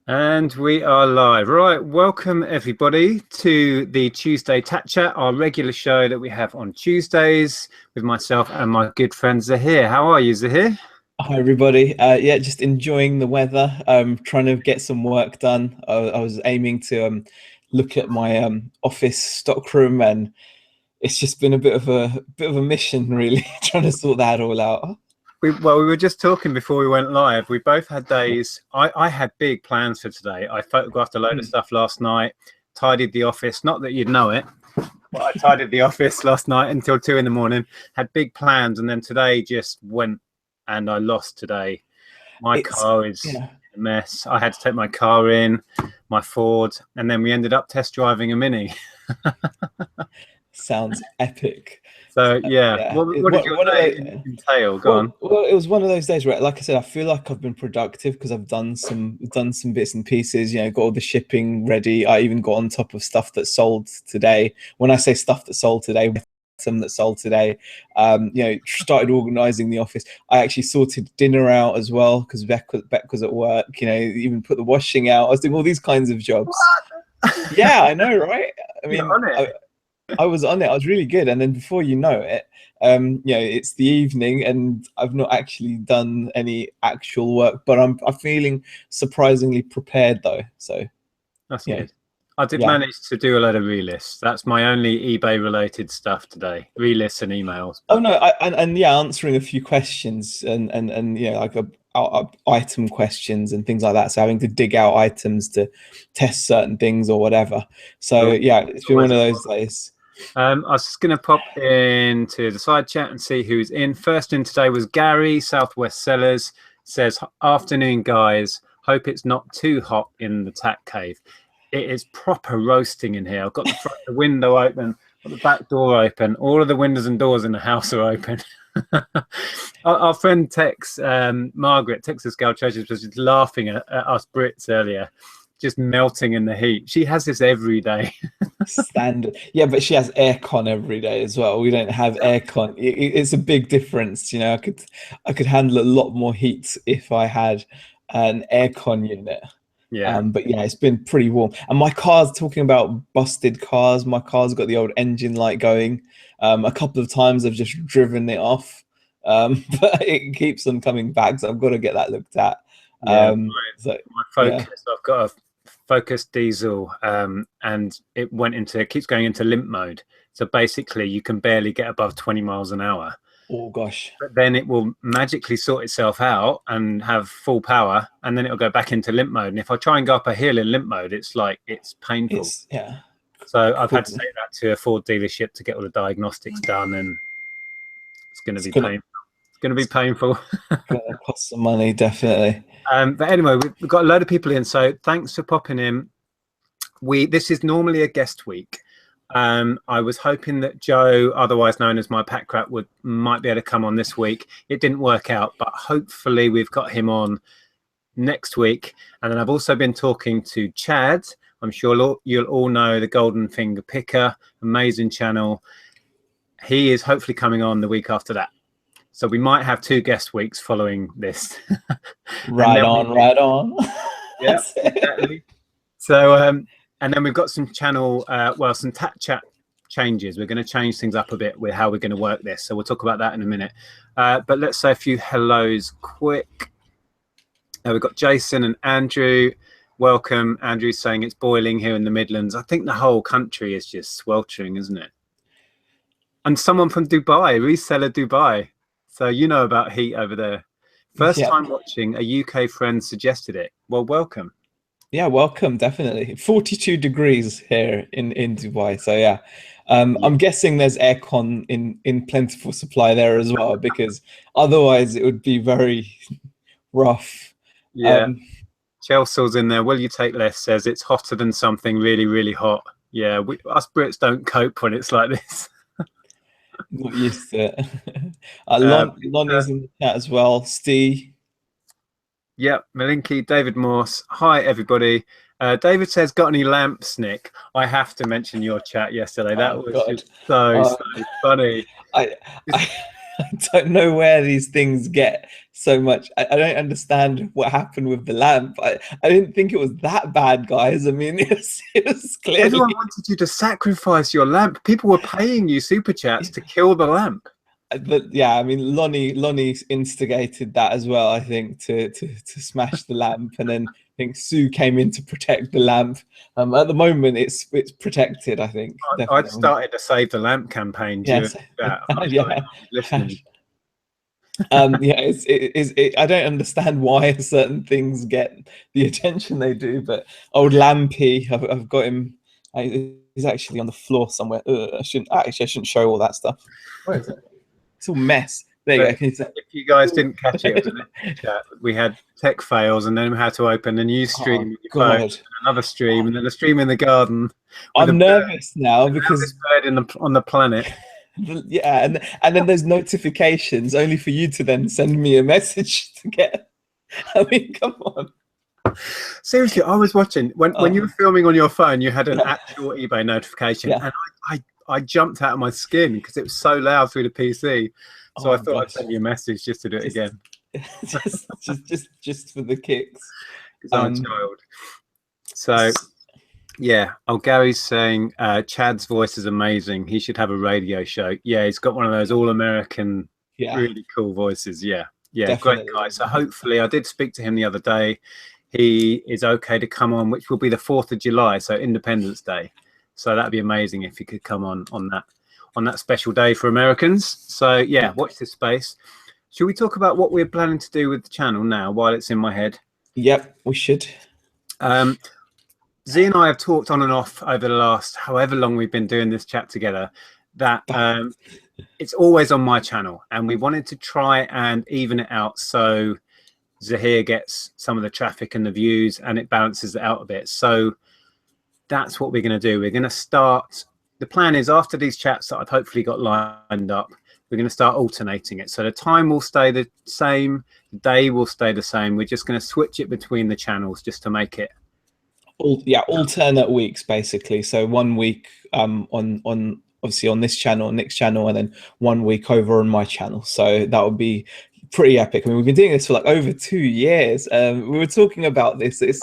And we are live. Right, welcome everybody to the Tuesday Tat Chat, our regular show that we have on Tuesdays with myself and my good friend Zahir. How are you, Zahir? Hi everybody. Yeah, just enjoying the weather. Trying to get some work done. I was aiming to look at my office stockroom, and it's just been a bit of a mission, really, trying to sort that all out. Well, we were just talking before we went live. We both had days. I had big plans for today. I photographed a load of stuff last night, tidied the office. Not that you'd know it, but I tidied the office last night until 2 in the morning. Had big plans, and then today just went, and I lost today. My car is a mess. I had to take my car in, my Ford, and then we ended up test driving a Mini. Sounds epic. So yeah, what did your day entail? Go on. Well, it was one of those days where, like I said, I feel like I've been productive because I've done some bits and pieces. You know, got all the shipping ready. I even got on top of stuff that sold today. When I say stuff that sold today, some that sold today. You know, started organizing the office. I actually sorted dinner out as well because Beck was at work. You know, even put the washing out. I was doing all these kinds of jobs. Yeah, I know, right? I mean, I was on it. I was really good, and then before you know it, you know, it's the evening, and I've not actually done any actual work, but I'm feeling surprisingly prepared though. So that's good. I did manage to do a lot of relists. That's my only eBay related stuff today. Relists and emails. But... Oh no, and yeah, answering a few questions and yeah, like item questions and things like that. So having to dig out items to test certain things or whatever. So yeah, it's been one of those days. I was just going to pop into the side chat and see who's in. First in today was Gary, Southwest Sellers. Says, afternoon, guys. Hope it's not too hot in the Tat Cave. It is proper roasting in here. I've got the window open, got the back door open. All of the windows and doors in the house are open. Our friend Tex, Margaret, Texas Girl Treasures, was just laughing at us Brits earlier. Just melting in the heat. She has this every day. Standard. Yeah, but she has aircon every day as well. We don't have aircon. It's a big difference. You know, I could handle a lot more heat if I had an aircon unit. Yeah. But yeah, it's been pretty warm. And my car's, talking about busted cars, my car's got the old engine light going. A couple of times I've just driven it off. But it keeps on coming back, so I've got to get that looked at. My Focus, I've got a Focus diesel, and it keeps going into limp mode. So basically you can barely get above 20 miles an hour. Oh gosh. But then it will magically sort itself out and have full power, and then it'll go back into limp mode. And if I try and go up a hill in limp mode, it's painful. So I've had to take that to a Ford dealership to get all the diagnostics done, and it's going to be painful. It's going to be painful. Gonna cost some money, definitely. But anyway, we've got a load of people in, so thanks for popping in. This is normally a guest week. I was hoping that Joe, otherwise known as my Pack Rat, might be able to come on this week. It didn't work out, but hopefully we've got him on next week. And then I've also been talking to Chad. I'm sure you'll all know the Golden Finger Picker, amazing channel. He is hopefully coming on the week after that. So we might have 2 guest weeks following this. Right on. Yeah, exactly. So, and then we've got some some Tat Chat changes. We're going to change things up a bit with how we're going to work this. So we'll talk about that in a minute. But let's say a few hellos quick. We've got Jason and Andrew. Welcome. Andrew's saying it's boiling here in the Midlands. I think the whole country is just sweltering, isn't it? And someone from Dubai, Reseller Dubai. So you know about heat over there. First time watching, a UK friend suggested it. Well, welcome. Yeah, welcome, definitely. 42 degrees here in Dubai. So yeah, I'm guessing there's aircon in plentiful supply there as well, because otherwise it would be very rough. Yeah. Chelsea's in there. Will you take less? Says it's hotter than something really, really hot. Yeah, us Brits don't cope when it's like this. Not used to it. Lonnie's in the chat as well. Steve. Yep, Malinky, David Morse. Hi, everybody. David says, got any lamps, Nick? I have to mention your chat yesterday. That was just so funny. I don't know where these things get so much. I don't understand what happened with the lamp. I didn't think it was that bad, guys. I mean, it was clearly... Everyone wanted you to sacrifice your lamp. People were paying you super chats to kill the lamp. But yeah, I mean, Lonnie instigated that as well, I think, to smash the lamp, and then I think Sue came in to protect the lamp. At the moment, it's protected, I think. I'd started a Save the Lamp campaign during that. Yeah, listening. Yeah, I don't understand why certain things get the attention they do, but old Lampy, I've got him. He's actually on the floor somewhere. I shouldn't show all that stuff. Where is it? It's all mess. There you go. If you guys didn't catch it, chat, we had tech fails, and then we had to open a new stream with your phone, another stream, and then a stream in the garden. I'm nervous now because bird on the planet. Yeah, and then there's notifications only for you to then send me a message to get. I mean, come on. Seriously, I was watching when you were filming on your phone. You had an actual eBay notification, and I jumped out of my skin because it was so loud through the PC. So I thought I'd send you a message just to do it again. just for the kicks. Because I'm a child. So yeah. Oh, Gary's saying Chad's voice is amazing. He should have a radio show. Yeah, he's got one of those all-American, really cool voices. Yeah, definitely. Great guy. So hopefully, I did speak to him the other day. He is okay to come on, which will be the 4th of July, so Independence Day. So that'd be amazing if he could come on that special day for Americans. So yeah, watch this space. Should we talk about what we're planning to do with the channel now while it's in my head? Yep, we should. Z and I have talked on and off over the last however long we've been doing this chat together that it's always on my channel, and we wanted to try and even it out so Zahir gets some of the traffic and the views and it balances it out a bit. So that's what we're going to do. We're going to start, the plan is after these chats that I've hopefully got lined up, we're going to start alternating it. So the time will stay the same, the day will stay the same. We're just going to switch it between the channels just to make it alternate weeks basically. So 1 week on obviously on this channel, Nick's channel, and then 1 week over on my channel. So that would be pretty epic. I mean, we've been doing this for like over 2 years. We were talking about this. It's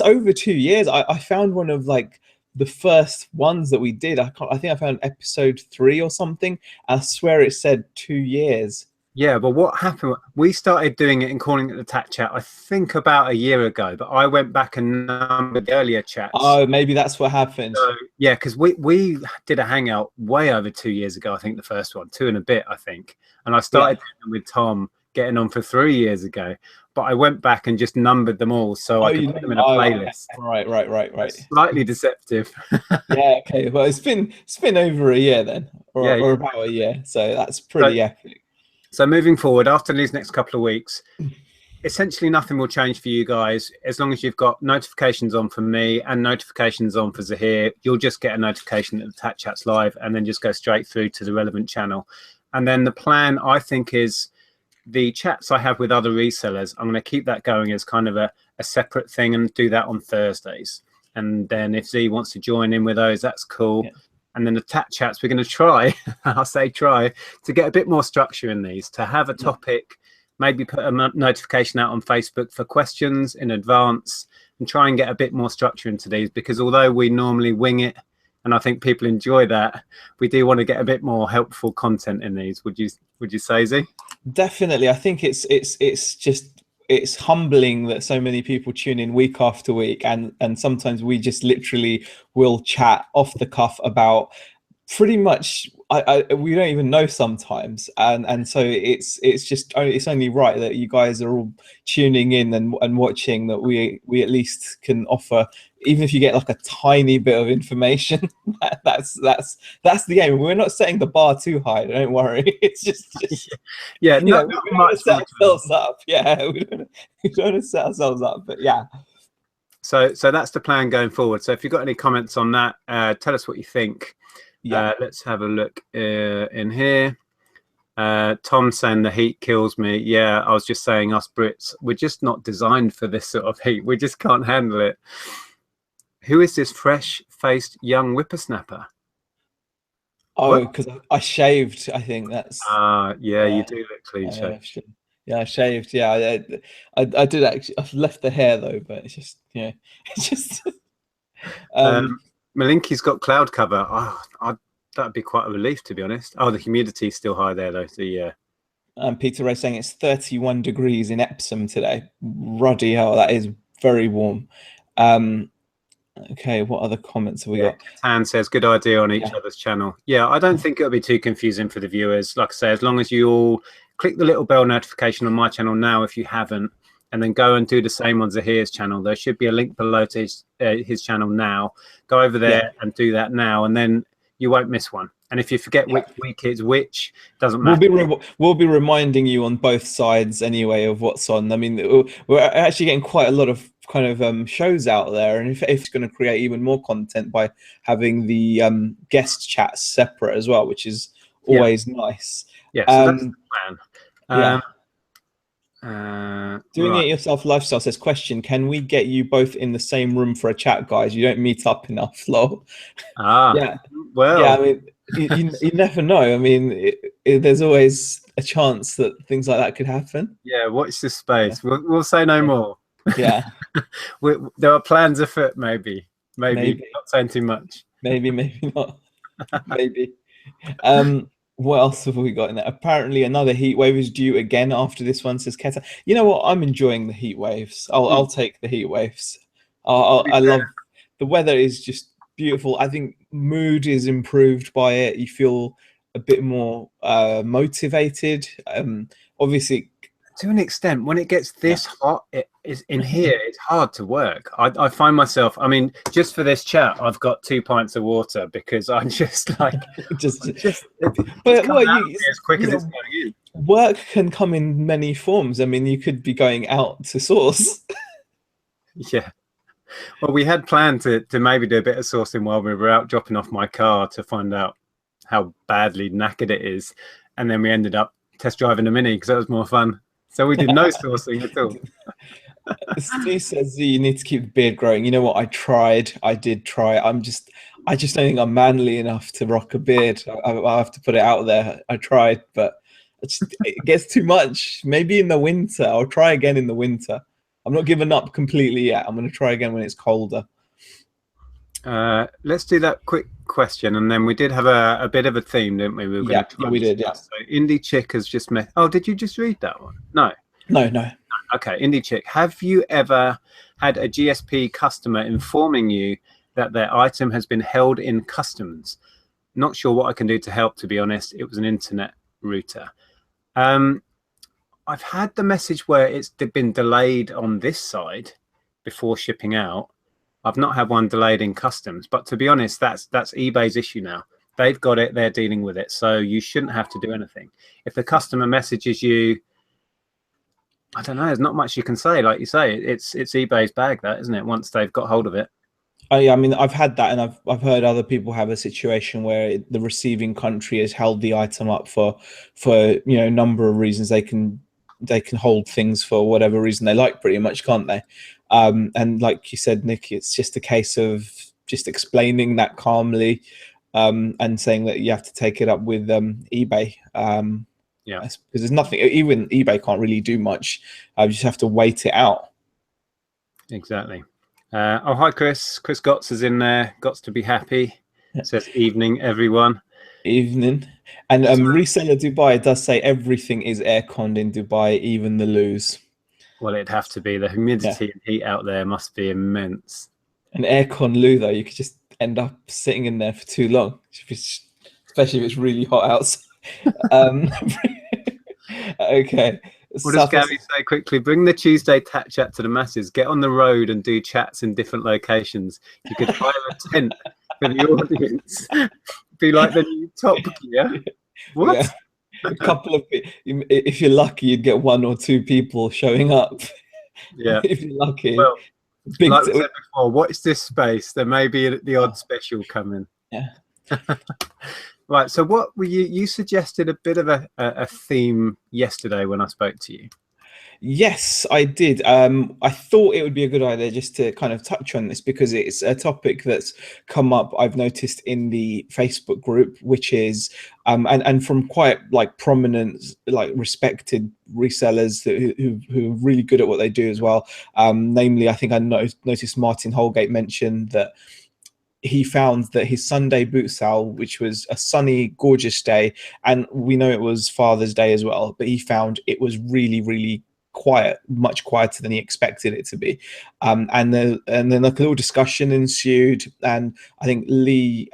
over 2 years. I found one of like the first ones that we did. I think I found episode 3 or something. I swear it said 2 years. Yeah, but what happened, we started doing it and calling it the Tat Chat, I think about a year ago, but I went back and numbered the earlier chats. Oh, maybe that's what happened. So, yeah, because we did a hangout way over 2 years ago, I think the first one, 2 and a bit, I think. And I started with Tom getting on for 3 years ago, but I went back and just numbered them all so I could put them in a playlist. Right. It's slightly deceptive. Yeah, okay. Well, it's been over a year then, or about a year. So that's pretty epic. So moving forward, after these next couple of weeks, essentially nothing will change for you guys. As long as you've got notifications on for me and notifications on for Zahir, you'll just get a notification that the Tat Chat's live and then just go straight through to the relevant channel. And then the plan, I think, is the chats I have with other resellers, I'm going to keep that going as kind of a separate thing and do that on Thursdays. And then if Z wants to join in with those, that's cool. Yeah. And then the Tat Chats, we're going to try, I'll say try, to get a bit more structure in these, to have a topic, maybe put a notification out on Facebook for questions in advance and try and get a bit more structure into these, because although we normally wing it, and I think people enjoy that, we do want to get a bit more helpful content in these. Would you say, Z? Definitely. I think it's humbling that so many people tune in week after week, and sometimes we just literally will chat off the cuff about pretty much we don't even know sometimes, and so it's only right that you guys are all tuning in and watching, that we at least can offer, even if you get like a tiny bit of information. that's the game. We're not setting the bar too high, don't worry. It's just we don't want to set ourselves up. We don't want to set ourselves up, but yeah. So that's the plan going forward. So if you've got any comments on that, tell us what you think. Let's have a look in here. Tom saying the heat kills me. Yeah, I was just saying us Brits, we're just not designed for this sort of heat. We just can't handle it. Who is this fresh-faced young whippersnapper? Oh, because I shaved. I think that's. Yeah, you do look clean shaven. Yeah, I shaved. Yeah, I did actually. I've left the hair though, but it's just it's just. Malinki's got cloud cover. That'd be quite a relief, to be honest. Oh, the humidity's still high there though. So yeah. Peter Ray saying it's 31 degrees in Epsom today. Ruddy hell, that is very warm. Okay, what other comments have we got? Tan says, good idea on each other's channel. Yeah, I don't think it'll be too confusing for the viewers. Like I say, as long as you all click the little bell notification on my channel now, if you haven't, and then go and do the same on Zahir's channel. There should be a link below to his channel now. Go over there and do that now, and then you won't miss one. And if you forget which week it's which, doesn't matter. We'll be reminding you on both sides anyway of what's on. I mean, we're actually getting quite a lot of kind of shows out there, and if it's going to create even more content by having the guest chats separate as well, which is always nice. Yeah, so that's the plan. Doing it yourself lifestyle says, question, can we get you both in the same room for a chat, guys? You don't meet up enough. Lol. Well, I mean, you never know. I mean, there's always a chance that things like that could happen. Yeah, watch this space. We'll say no more. Yeah. There are plans afoot, maybe not saying too much. Maybe not. Maybe. What else have we got in there? Apparently another heat wave is due again after this one, says Keta. You know what? I'm enjoying the heat waves. I'll take the heat waves. I love the weather is just beautiful. I think mood is improved by it. You feel a bit more motivated. Obviously, to an extent, when it gets this hot, it is in here. It's hard to work. I find myself. I mean, just for this chat, I've got 2 pints of water because I'm just like But what as quick as it's going in. Work can come in many forms. I mean, you could be going out to source. Yeah. Well, we had planned to maybe do a bit of sourcing while we were out dropping off my car to find out how badly knackered it is, and then we ended up test driving a Mini because that was more fun. So we did no sourcing at all. Steve says you need to keep the beard growing. You know what? I did try. I just don't think I'm manly enough to rock a beard. I have to put it out there. I tried, but it gets too much. Maybe in the winter. I'll try again in the winter. I'm not giving up completely yet. I'm going to try again when it's colder. Let's do that quick question, and then we did have a bit of a theme, didn't we? We did. Yeah. So Indie Chick has just met. Oh, did you just read that one? No. Okay, Indie Chick. Have you ever had a GSP customer informing you that their item has been held in customs? Not sure what I can do to help. To be honest, it was an internet router. I've had the message where it's been delayed on this side before shipping out. I've not had one delayed in customs, but to be honest, that's eBay's issue now. They've got it, they're dealing with it, so you shouldn't have to do anything. If the customer messages you, I don't know, there's not much you can say. Like you say, it's eBay's bag, that, isn't it? Once they've got hold of it. I mean, I've had that, and I've heard other people have a situation where the receiving country has held the item up for a number of reasons. They can hold things for whatever reason they like, pretty much, can't they? And like you said, Nick, it's just a case of just explaining that calmly, and saying that you have to take it up with eBay. Because there's nothing, even eBay can't really do much. You just have to wait it out. Exactly. Oh, hi, Chris. Chris Gotts is in there. Gotts to be happy. Says evening, everyone. Evening. And Reseller Dubai does say everything is air-conned in Dubai, even the loos. Well, it'd have to be. The humidity and heat out there must be immense. An aircon loo, though, you could just end up sitting in there for too long, especially if it's really hot outside. Okay. What does Gary say quickly? Bring the Tuesday Tat Chat to the masses. Get on the road and do chats in different locations. You could hire a tent for the audience. Be like the new Top Gear. What? Yeah. A couple of, if you're lucky, you'd get 1 or 2 people showing up. Yeah. If you're lucky. Well, like we said before, watch this space. There may be the odd special coming. Yeah. Right, so what were you suggested a bit of a theme yesterday when I spoke to you. Yes, I did. I thought it would be a good idea just to kind of touch on this because it's a topic that's come up, I've noticed in the Facebook group, which is and from quite like prominent, like respected resellers who are really good at what they do as well. Namely, I think I noticed Martin Holgate mentioned that he found that his Sunday boot sale, which was a sunny, gorgeous day, and we know it was Father's Day as well, but he found it was really, really quiet, much quieter than he expected it to be. And then like a little discussion ensued, and I think Lee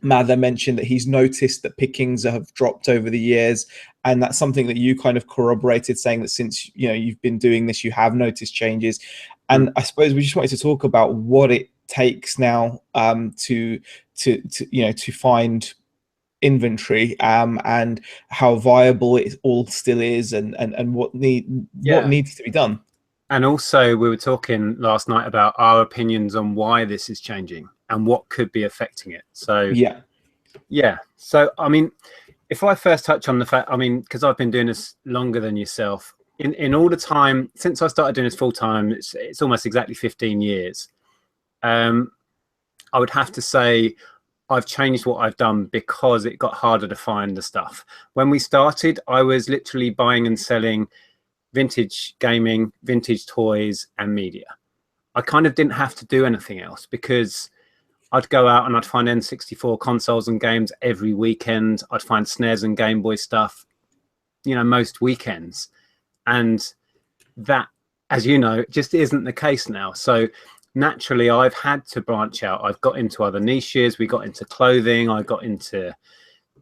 Mather mentioned that he's noticed that pickings have dropped over the years, and that's something that you kind of corroborated, saying that since you've been doing this, you have noticed changes. And I suppose we just wanted to talk about what it takes now to find inventory, and how viable it all still is, and what needs to be done. And also, we were talking last night about our opinions on why this is changing and what could be affecting it. So yeah. So I mean, if I first touch on the fact, I mean, because I've been doing this longer than yourself, in all the time since I started doing this full time, it's almost exactly 15 years. I would have to say I've changed what I've done because it got harder to find the stuff. When we started, I was literally buying and selling vintage gaming, vintage toys, and media. I kind of didn't have to do anything else because I'd go out and I'd find N64 consoles and games every weekend. I'd find SNES and Game Boy stuff, most weekends. And that, as you know, just isn't the case now. So naturally, I've had to branch out. I've got into other niches. We got into clothing. I got into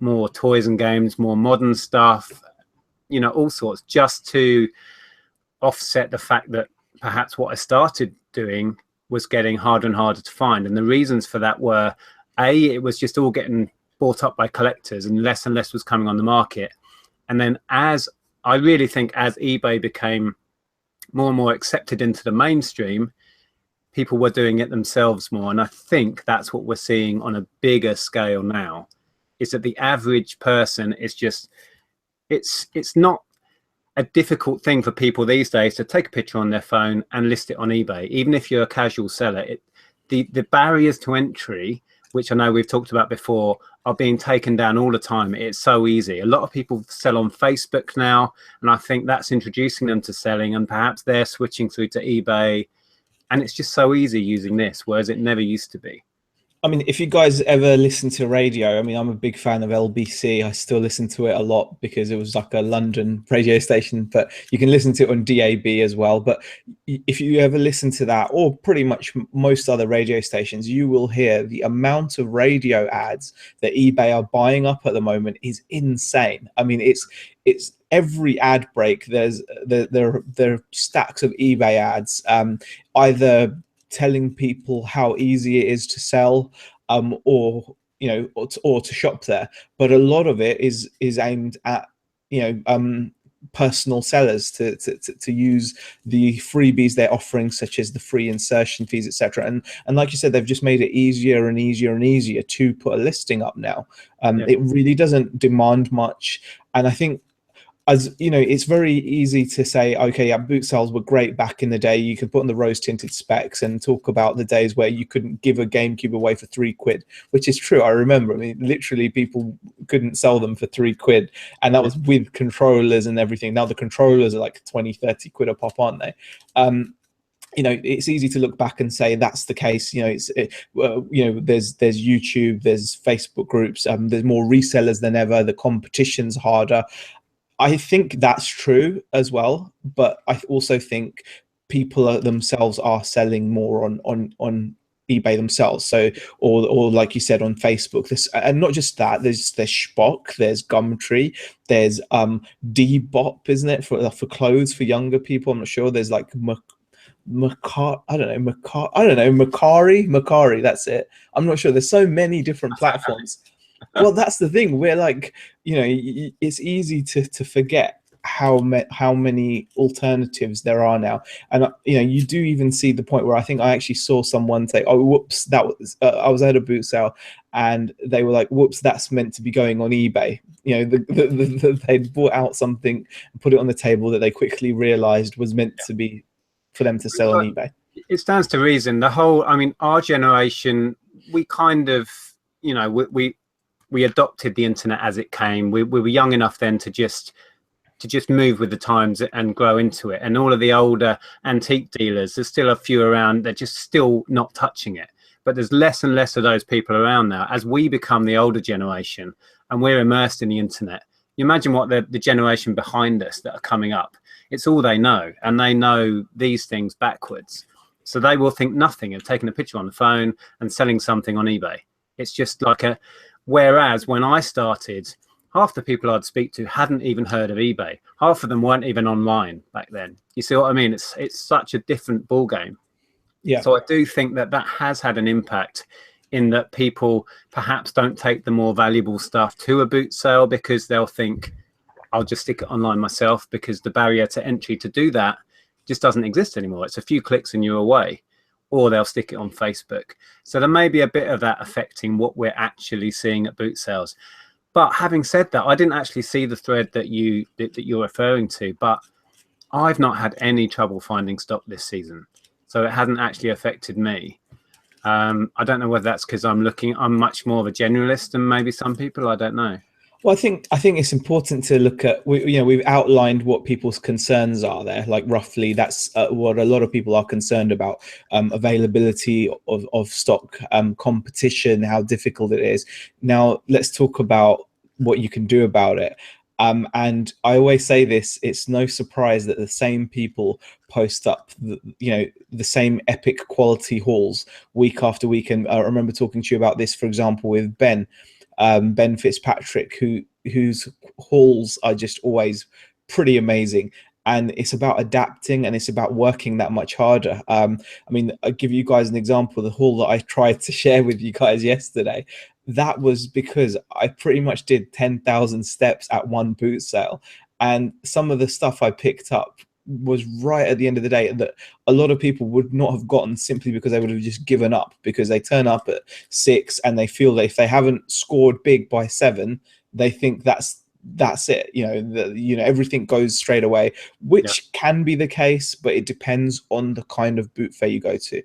more toys and games, more modern stuff, all sorts, just to offset the fact that perhaps what I started doing was getting harder and harder to find. And the reasons for that were, A, it was just all getting bought up by collectors and less was coming on the market. And then I really think as eBay became more and more accepted into the mainstream, people were doing it themselves more. And I think that's what we're seeing on a bigger scale now, is that the average person is just, it's not a difficult thing for people these days to take a picture on their phone and list it on eBay. Even if you're a casual seller, the barriers to entry, which I know we've talked about before, are being taken down all the time. It's so easy. A lot of people sell on Facebook now, and I think that's introducing them to selling, and perhaps they're switching through to eBay. And it's just so easy using this, whereas it never used to be. I mean, if you guys ever listen to radio, I mean, I'm a big fan of LBC. I still listen to it a lot because it was like a London radio station, but you can listen to it on DAB as well. But if you ever listen to that, or pretty much most other radio stations, you will hear the amount of radio ads that eBay are buying up at the moment is insane. I mean, it's every ad break. There are stacks of eBay ads, either telling people how easy it is to sell, or to shop there. But a lot of it is aimed at personal sellers to use the freebies they're offering, such as the free insertion fees, etc. And like you said, they've just made it easier and easier and easier to put a listing up now. It really doesn't demand much, and I think, as you know, it's very easy to say, okay, yeah, boot sales were great back in the day. You could put on the rose tinted specs and talk about the days where you couldn't give a GameCube away for £3, which is true. I remember, I mean, literally people couldn't sell them for £3, and that was with controllers and everything. Now the controllers are like 20-30 quid a pop, aren't they? It's easy to look back and say that's the case. There's YouTube, there's Facebook groups, there's more resellers than ever. The competition's harder. I think that's true as well, but I also think people themselves are selling more on eBay themselves. So, or like you said, on Facebook. And not just that. There's Shpock, there's Gumtree, there's Depop, isn't it, for clothes for younger people? I'm not sure. There's like Macari. That's it. I'm not sure. There's so many different platforms. Well, that's the thing. We're like, it's easy to forget how many alternatives there are now. And you know, you do even see the point where I think I actually saw someone say, oh whoops, that was I was at a boot sale and they were like, whoops, that's meant to be going on eBay. You know, they'd bought out something and put it on the table that they quickly realized was meant to be for them to sell on eBay. It stands to reason. The whole, I mean, our generation, we kind of, you know, we adopted the internet as it came. We were young enough then to just move with the times and grow into it. And all of the older antique dealers, there's still a few around, they're just still not touching it. But there's less and less of those people around now. As we become the older generation and we're immersed in the internet, you imagine what the generation behind us that are coming up, it's all they know, and they know these things backwards. So they will think nothing of taking a picture on the phone and selling something on eBay. It's just like a, whereas when I started, half the people I'd speak to hadn't even heard of eBay. Half of them weren't even online back then. You see what I mean? It's such a different ball game. Yeah. So I do think that has had an impact in that people perhaps don't take the more valuable stuff to a boot sale because they'll think, I'll just stick it online myself, because the barrier to entry to do that just doesn't exist anymore. It's a few clicks and you're away. Or they'll stick it on Facebook. So there may be a bit of that affecting what we're actually seeing at boot sales. But having said that, I didn't actually see the thread that you're referring to, but I've not had any trouble finding stock this season. So it hasn't actually affected me. I don't know whether that's because I'm much more of a generalist than maybe some people. I don't know. Well, I think it's important to look at, you know, we've outlined what people's concerns are there. Like roughly, that's what a lot of people are concerned about: availability of stock, competition, how difficult it is. Now, let's talk about what you can do about it. And I always say this: it's no surprise that the same people post up, the same epic quality hauls week after week. And I remember talking to you about this, for example, with Ben Fitzpatrick, whose hauls are just always pretty amazing. And it's about adapting, and it's about working that much harder. I mean, I'll give you guys an example. The haul that I tried to share with you guys yesterday, that was because I pretty much did 10,000 steps at one boot sale. And some of the stuff I picked up was right at the end of the day that a lot of people would not have gotten, simply because they would have just given up, because they turn up at 6 and they feel that if they haven't scored big by 7, they think that's it. You know, everything goes straight away, which can be the case, but it depends on the kind of boot fair you go to.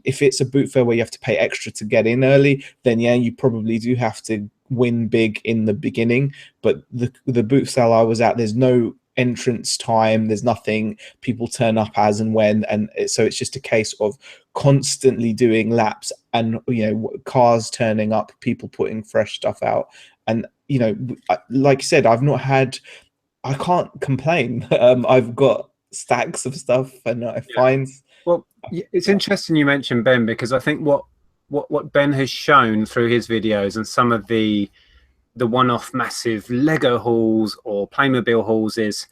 If it's a boot fair where you have to pay extra to get in early, then yeah, you probably do have to win big in the beginning. But the boot sale I was at, there's no entrance time, there's nothing, people turn up as and when, and so it's just a case of constantly doing laps, and you know, cars turning up, people putting fresh stuff out. And you know, like you said, I can't complain. I've got stacks of stuff, and I find, well, it's interesting you mentioned Ben, because I think what Ben has shown through his videos and some of the one-off massive Lego hauls or Playmobil hauls is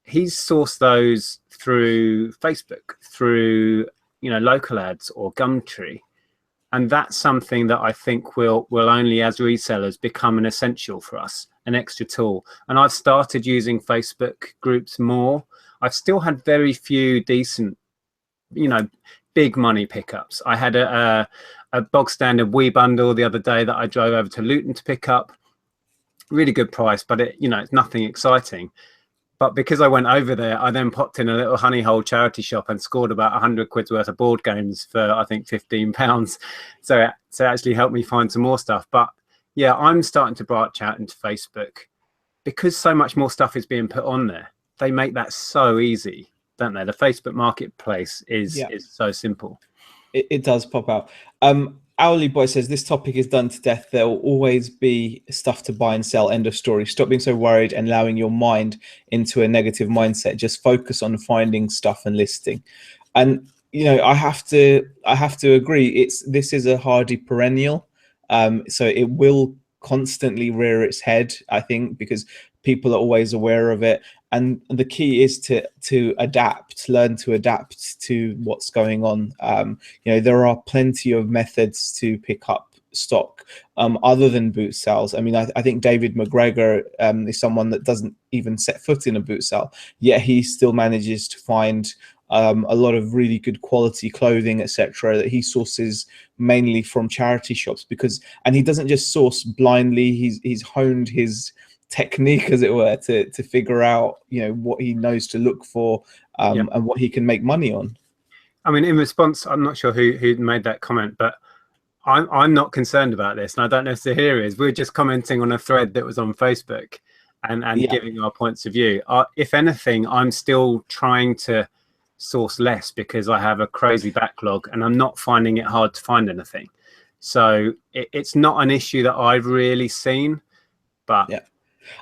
he's sourced those through Facebook, through, you know, local ads or Gumtree. And that's something that I think will only, as resellers, become an essential for us, an extra tool. And I've started using Facebook groups more. I've still had very few decent, you know, big money pickups. I had a bog standard Wii bundle the other day that I drove over to Luton to pick up. Really good price, but it's nothing exciting. But because I went over there, I then popped in a little honey hole charity shop and scored about 100 quid's worth of board games for, I think, £15. So it actually helped me find some more stuff. But yeah, I'm starting to branch out into Facebook because so much more stuff is being put on there. They make that so easy, don't they? The Facebook marketplace is so simple. It does pop out. Owly Boy says, this topic is done to death. There will always be stuff to buy and sell. End of story. Stop being so worried and allowing your mind into a negative mindset. Just focus on finding stuff and listing. And you know, I have to agree. This is a hardy perennial. So it will constantly rear its head, I think, because people are always aware of it. And the key is to adapt, learn to adapt to what's going on. You know, there are plenty of methods to pick up stock other than boot sales. I mean, I think David McGregor is someone that doesn't even set foot in a boot sale, yet he still manages to find a lot of really good quality clothing, etc., that he sources mainly from charity shops, and he doesn't just source blindly. He's honed his technique, as it were, to figure out, you know, what he knows to look for, and what he can make money on. I mean, in response, I'm not sure who made that comment, but I'm not concerned about this, and I don't know if Zahir is. We're just commenting on a thread that was on Facebook and giving our points of view. If anything, I'm still trying to source less because I have a crazy backlog and I'm not finding it hard to find anything. So it's not an issue that I've really seen, but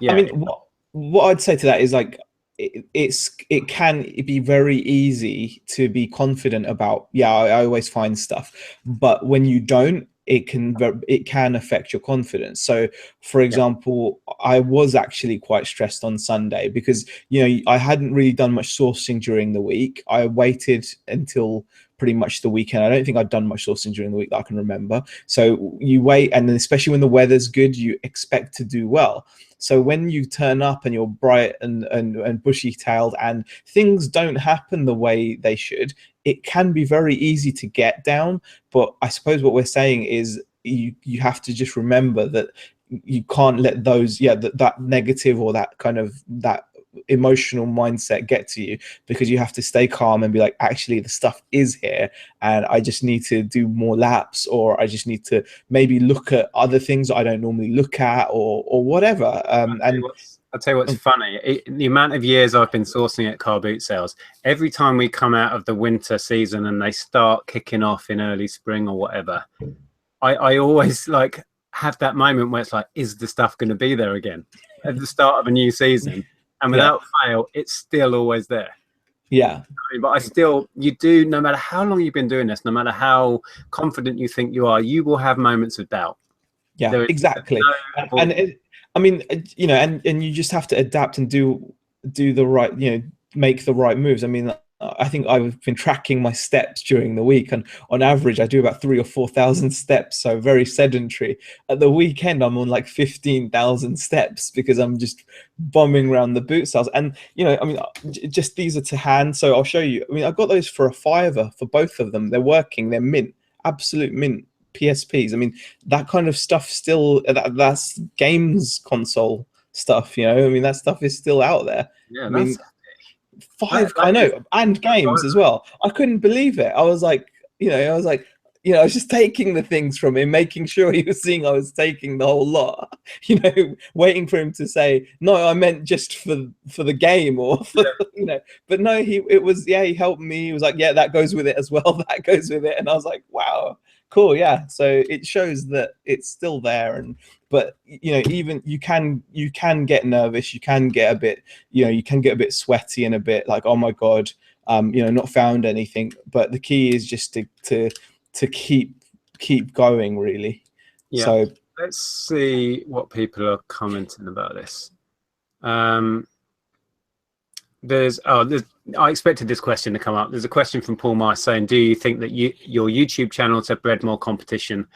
I mean, what I'd say to that is, like, it can be very easy to be confident about, I always find stuff, but when you don't, it can affect your confidence. So for example, I was actually quite stressed on Sunday because, you know, I hadn't really done much sourcing during the week. I waited until pretty much the weekend. I don't think I'd done much sourcing during the week that I can remember. So you wait, and then especially when the weather's good, you expect to do well. So when you turn up and you're bright and bushy-tailed and things don't happen the way they should, it can be very easy to get down. But I suppose what we're saying is you have to just remember that you can't let those, that negative or that kind of that emotional mindset get to you, because you have to stay calm and be like, actually the stuff is here and I just need to do more laps, or I just need to maybe look at other things that I don't normally look at, or whatever. I'll tell you what's funny. The amount of years I've been sourcing at car boot sales, every time we come out of the winter season and they start kicking off in early spring or whatever, I always like have that moment where it's like, is the stuff going to be there again at the start of a new season? And without fail, it's still always there. Yeah. But you do, no matter how long you've been doing this, no matter how confident you think you are, you will have moments of doubt. Yeah, exactly. I mean, you know, and you just have to adapt and do the right, you know, make the right moves. I mean, I think I've been tracking my steps during the week, and on average I do about 3,000 or 4,000 steps, so very sedentary. At the weekend I'm on like 15,000 steps because I'm just bombing around the boot sales. And you know, I mean, just these are to hand, so I'll show you. I mean, I got those for $5 for both of them. They're working, they're mint, absolute mint PSPs. I mean, that kind of stuff still, that's games console stuff, you know. I mean, that stuff is still out there. Yeah, I mean, I know, and games as well. I couldn't believe it. I was like, I was just taking the things from him, making sure he was seeing I was taking the whole lot, you know, waiting for him to say, no, I meant just for the game, or for, you know. But no, he helped me. He was like, yeah, that goes with it as well. That goes with it. And I was like, wow, cool. Yeah. So it shows that it's still there. But you know, even you can get nervous, you can get a bit sweaty and a bit like, oh my God, you know, not found anything. But the key is just to keep going, really. Yeah. So let's see what people are commenting about this. I expected this question to come up. There's a question from Paul Mice saying, do you think that your YouTube channels have bred more competition?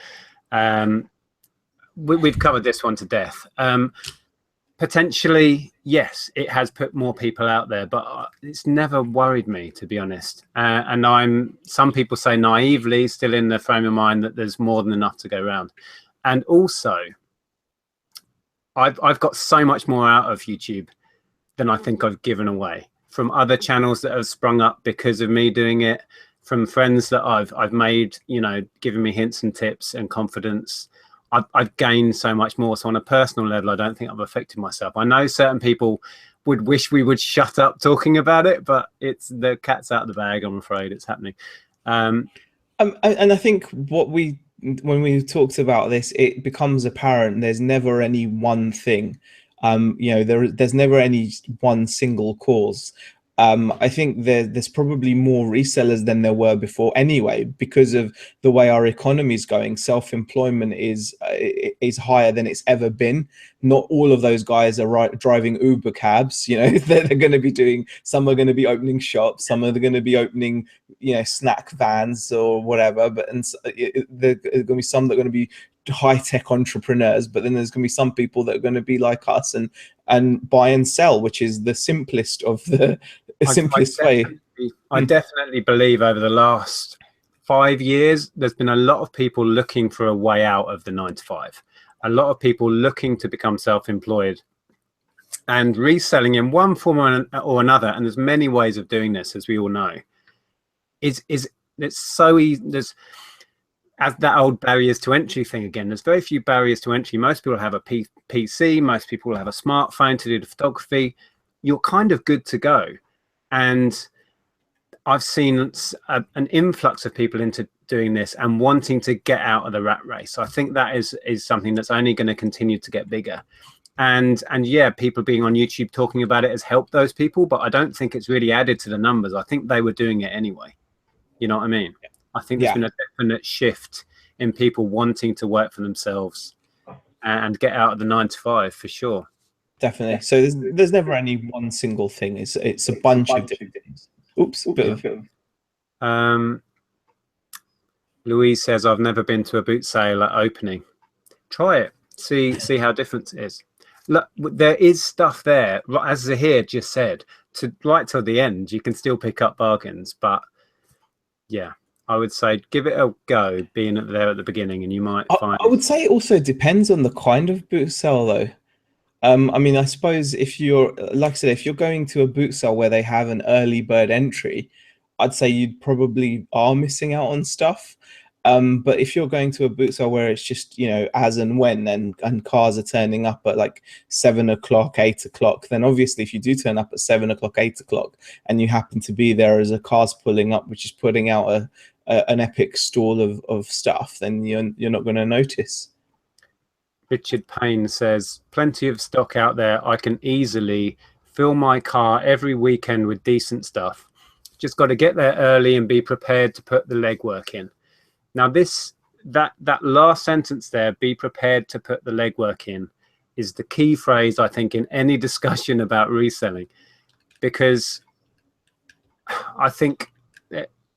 We've covered this one to death. Potentially, yes, it has put more people out there, but it's never worried me, to be honest. And some people say naively, still in the frame of mind that there's more than enough to go around. And also, I've got so much more out of YouTube than I think I've given away, from other channels that have sprung up because of me doing it, from friends that I've made, you know, giving me hints and tips and confidence. I've gained so much more. So on a personal level, I don't think I've affected myself. I know certain people would wish we would shut up talking about it, but it's the cat's out of the bag. I'm afraid it's happening. And I think when we talked about this, it becomes apparent there's never any one thing. You know, there's never any one single cause. I think there's probably more resellers than there were before anyway, because of the way our economy is going. Self-employment is higher than it's ever been. Not all of those guys are driving Uber cabs. You know, they're going to be doing. Some are going to be opening shops. Some are going to be opening, you know, snack vans or whatever. But there's going to be some that are going to be high-tech entrepreneurs, but then there's going to be some people that are going to be like us and buy and sell, which is the simplest of the simplest way. I definitely believe over the last 5 years, there's been a lot of people looking for a way out of the 9 to 5. A lot of people looking to become self-employed, and reselling in one form or another. And there's many ways of doing this, as we all know. It's so easy. There's, as that old barriers to entry thing again, there's very few barriers to entry. Most people have a PC. Most people have a smartphone to do the photography. You're kind of good to go. And I've seen an influx of people into doing this and wanting to get out of the rat race. So I think that is something that's only going to continue to get bigger. And yeah, people being on YouTube talking about it has helped those people, but I don't think it's really added to the numbers. I think they were doing it anyway. You know what I mean? I think there's been a definite shift in people wanting to work for themselves and get out of the 9 to 5 for sure. Definitely. So there's never any one single thing. It's a bunch of different things. Oops. Louise says, I've never been to a boot sale at opening. Try it. See how different it is. Look, there is stuff there, as Zahir just said, right till the end, you can still pick up bargains. But yeah, I would say give it a go, being there at the beginning, and you might find. I would say it also depends on the kind of boot sale, though. I mean, I suppose if you're, like I said, if you're going to a boot sale where they have an early bird entry, I'd say you probably are missing out on stuff. But if you're going to a boot sale where it's just, you know, as and when, and cars are turning up at like 7 o'clock, 8 o'clock, then obviously if you do turn up at 7 o'clock, 8 o'clock, and you happen to be there as a car's pulling up, which is putting out an epic stall of stuff, then you're not going to notice. Richard Payne says, plenty of stock out there. I can easily fill my car every weekend with decent stuff. Just got to get there early and be prepared to put the legwork in. Now, that last sentence there, be prepared to put the legwork in, is the key phrase, I think, in any discussion about reselling. Because I think,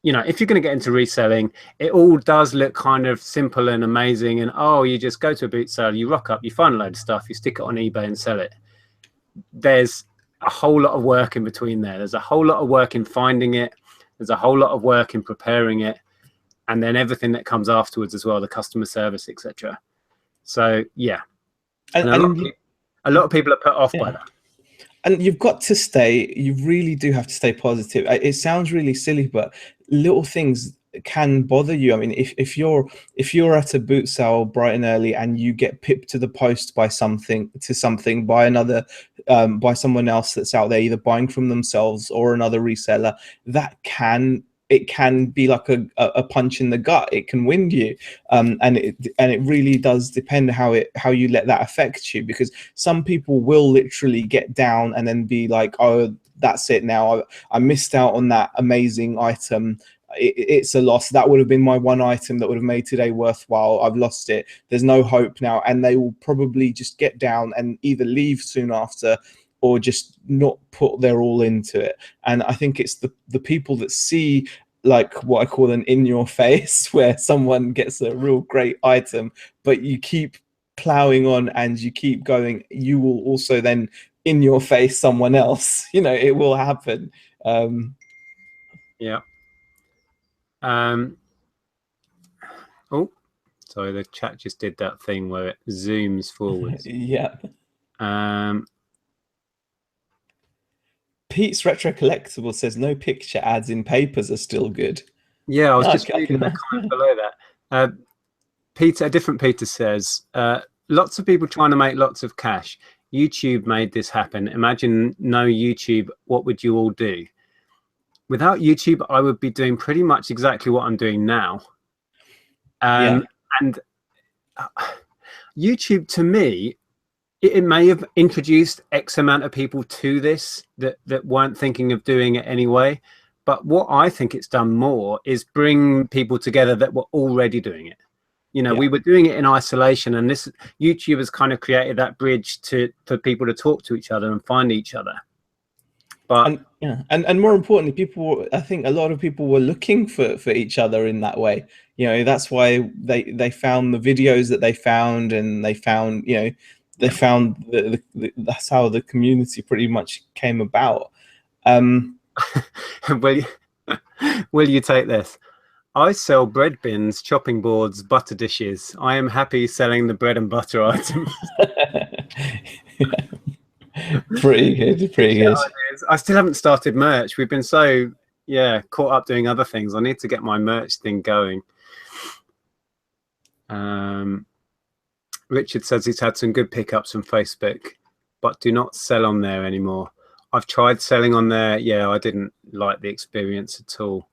you know, if you're going to get into reselling, it all does look kind of simple and amazing. And, oh, you just go to a boot sale, you rock up, you find a load of stuff, you stick it on eBay and sell it. There's a whole lot of work in between there. There's a whole lot of work in finding it. There's a whole lot of work in preparing it. And then everything that comes afterwards as well, the customer service, etc. So, yeah. And a lot of people are put off by that. And you've got to stay, you really do have to stay positive. It sounds really silly, but little things can bother you. I mean, if you're at a boot sale bright and early and you get pipped to the post by something by another by someone else that's out there either buying from themselves or another reseller, it can be like a punch in the gut. It can wind you, and it really does depend how you let that affect you, because some people will literally get down and then be like, oh, that's it now. I missed out on that amazing item. It's a loss. That would have been my one item that would have made today worthwhile. I've lost it. There's no hope now, and they will probably just get down and either leave soon after, or just not put their all into it. And I think it's the people that see, like, what I call an in your face, where someone gets a real great item, but you keep plowing on and you keep going, you will also then in your face someone else. You know, it will happen. Yeah. Oh, sorry, the chat just did that thing where it zooms forwards. Yeah. Pete's Retro Collectible says no picture ads in papers are still good. Yeah, I was just reading the comment below that. Peter, a different Peter says, lots of people trying to make lots of cash. YouTube made this happen. Imagine no YouTube. What would you all do? Without YouTube, I would be doing pretty much exactly what I'm doing now. And YouTube, to me, it may have introduced X amount of people to this that weren't thinking of doing it anyway. But what I think it's done more is bring people together that were already doing it. You know, we were doing it in isolation, and this YouTube has kind of created that bridge for people to talk to each other and find each other. But and more importantly, people, I think a lot of people were looking for each other in that way. You know, that's why they found the videos that they found, and they found, you know, they found that's how the community pretty much came about. Will you take this? I sell bread bins, chopping boards, butter dishes. I am happy selling the bread and butter items. Pretty good, pretty good. I still haven't started merch. We've been so caught up doing other things. I need to get my merch thing going. Richard says he's had some good pickups from Facebook, but do not sell on there anymore. I've tried selling on there. Yeah, I didn't like the experience at all.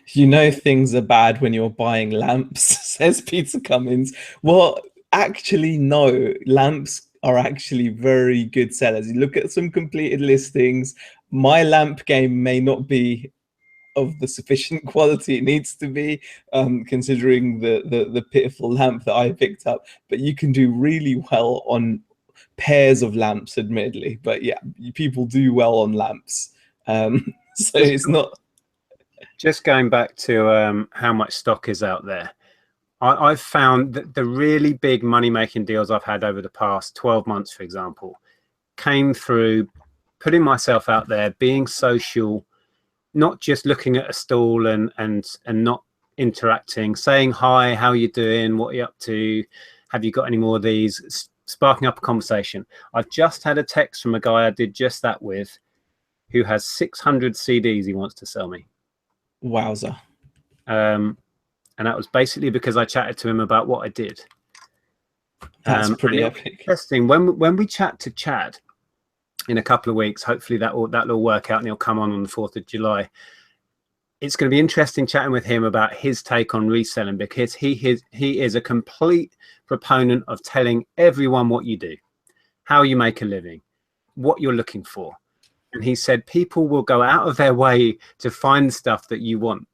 You know things are bad when you're buying lamps, says Peter Cummins. Well, actually, no. Lamps are actually very good sellers. You look at some completed listings. My lamp game may not be of the sufficient quality it needs to be, considering the pitiful lamp that I picked up. But you can do really well on pairs of lamps, admittedly. But yeah, people do well on lamps. So it's not... Just going back to how much stock is out there, I've found that the really big money-making deals I've had over the past 12 months, for example, came through putting myself out there, being social, not just looking at a stall and not interacting, saying hi, how are you doing, what are you up to, have you got any more of these, sparking up a conversation. I've just had a text from a guy I did just that with, who has 600 CDs he wants to sell me. Wowza. And that was basically because I chatted to him about what I did. That's pretty epic. Interesting. When we chat to Chad in a couple of weeks, hopefully that'll work out and he'll come on the 4th of July. It's going to be interesting chatting with him about his take on reselling, because he is a complete proponent of telling everyone what you do, how you make a living, what you're looking for. And he said people will go out of their way to find stuff that you want.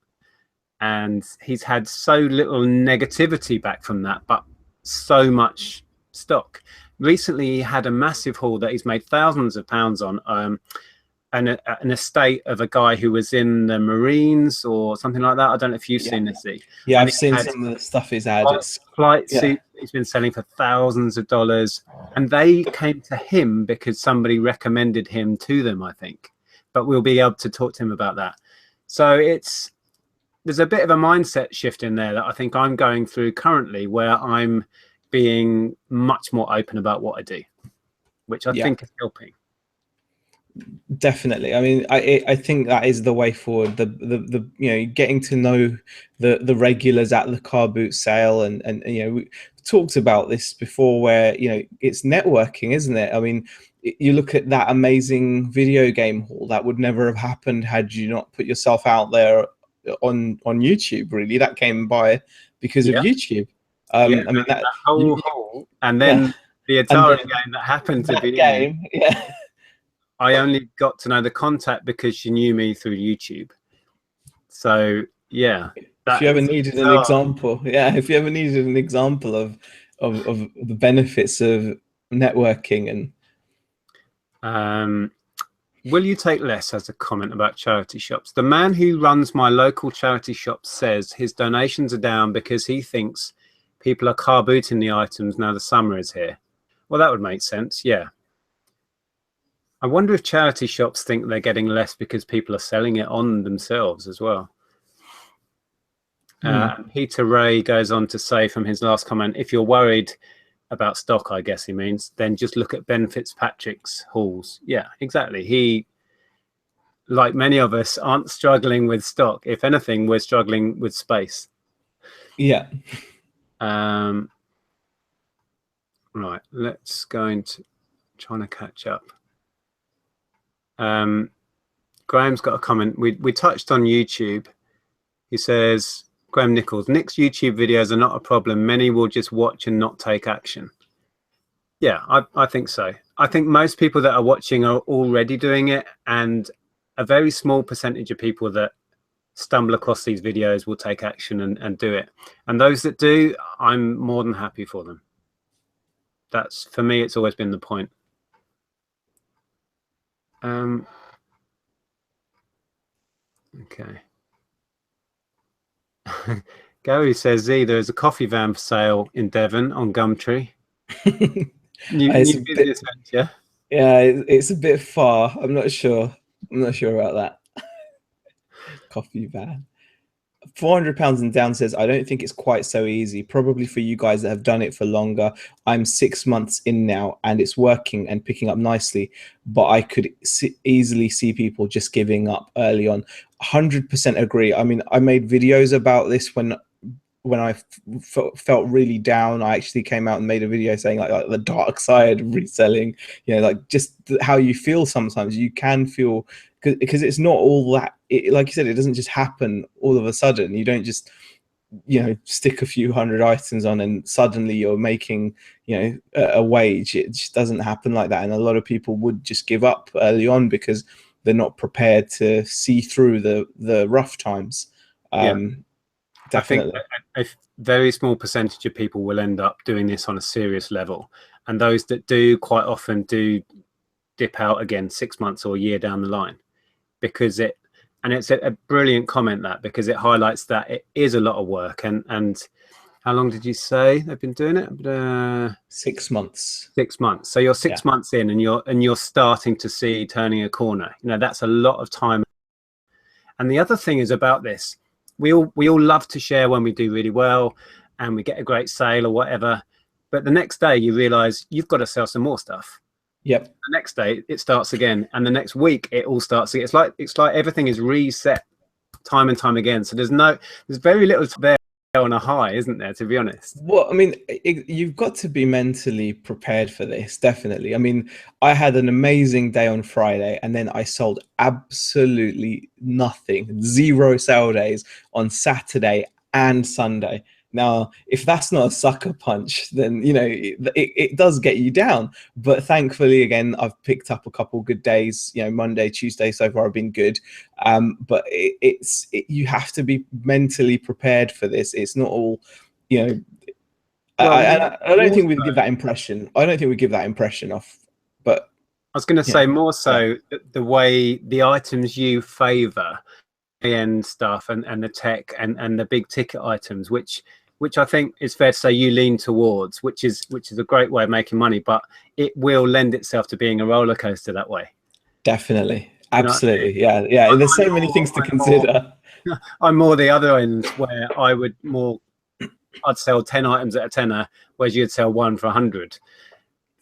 And he's had so little negativity back from that, but so much stock. Recently, he had a massive haul that he's made thousands of pounds on, an estate of a guy who was in the Marines or something like that. I don't know if you've seen this. Yeah, I've seen some of the stuff he's had. Flight suit he's been selling for thousands of dollars, and they came to him because somebody recommended him to them, I think. But we'll be able to talk to him about that. So there's a bit of a mindset shift in there that I think I'm going through currently, where I'm being much more open about what I do, which I think is helping. Definitely. I mean, I think that is the way forward. The you know, getting to know the regulars at the car boot sale, and you know, we talked about this before, where, you know, it's networking, isn't it? I mean, you look at that amazing video game haul that would never have happened had you not put yourself out there on YouTube. Really, that came by because of YouTube. I mean, that whole haul, and then the Atari game that happened to be game. I only got to know the contact because she knew me through YouTube. So yeah, if you ever needed an example, if you ever needed an example of the benefits of networking. And will you take less as a comment about charity shops? The man who runs my local charity shop says his donations are down because he thinks people are car booting the items now the summer is here. Well, that would make sense. Yeah. I wonder if charity shops think they're getting less because people are selling it on themselves as well. Peter Ray goes on to say from his last comment, if you're worried about stock, I guess he means, then just look at Ben Fitzpatrick's hauls. Yeah, exactly. He, like many of us, aren't struggling with stock. If anything, we're struggling with space. Yeah. Right, let's go into trying to catch up. Graham's got a comment. We touched on YouTube. He says, Graham Nichols, Nick's YouTube videos are not a problem. Many will just watch and not take action. Yeah, I think so. I think most people that are watching are already doing it, and a very small percentage of people that stumble across these videos will take action and do it. And those that do, I'm more than happy for them. That's, for me, it's always been the point. Okay. Gary says, Z, there's a coffee van for sale in Devon on Gumtree. New business venture. Yeah, it's a bit far. I'm not sure. I'm not sure about that. Coffee van. £400 and down says, I don't think it's quite so easy. Probably for you guys that have done it for longer. I'm 6 months in now and it's working and picking up nicely, but I could easily see people just giving up early on. 100% agree. I mean, I made videos about this when I felt really down. I actually came out and made a video saying like the dark side of reselling, you know, like just how you feel sometimes. You can feel, because it's not all that, like you said, it doesn't just happen all of a sudden. You don't just, you know, stick a few hundred items on and suddenly you're making, you know, a wage. It just doesn't happen like that. And a lot of people would just give up early on because they're not prepared to see through the rough times. Definitely. I think a very small percentage of people will end up doing this on a serious level, and those that do quite often do dip out again 6 months or a year down the line, because it's a brilliant comment, that, because it highlights that it is a lot of work. And how long did you say they've been doing it? 6 months. 6 months. So you're 6 months in, and you're starting to see turning a corner. You know, that's a lot of time. And the other thing is about this, we all love to share when we do really well and we get a great sale or whatever, but the next day you realize you've got to sell some more stuff. Yep. The next day it starts again, and the next week it all starts again. It's like everything is reset time and time again. So there's very little there on a high, isn't there, to be honest? Well, I mean, you've got to be mentally prepared for this, definitely. I mean, I had an amazing day on Friday and then I sold absolutely nothing, 0 sale days on Saturday and Sunday. Now, if that's not a sucker punch, then, you know, it does get you down. But thankfully, again, I've picked up a couple good days. You know, Monday, Tuesday so far have been good. But you have to be mentally prepared for this. It's not all, you know. Well, I don't think we give that impression. I don't think we give that impression off. But I was going to say more so the way the items you favour, the end stuff and the tech and the big ticket items, which I think is fair to say you lean towards, which is a great way of making money, but it will lend itself to being a roller coaster that way. Definitely. Absolutely. You know what I mean? Yeah. There's so many things to consider. I'm more the other end, where I'd sell 10 items at a tenner, whereas you'd sell one for 100.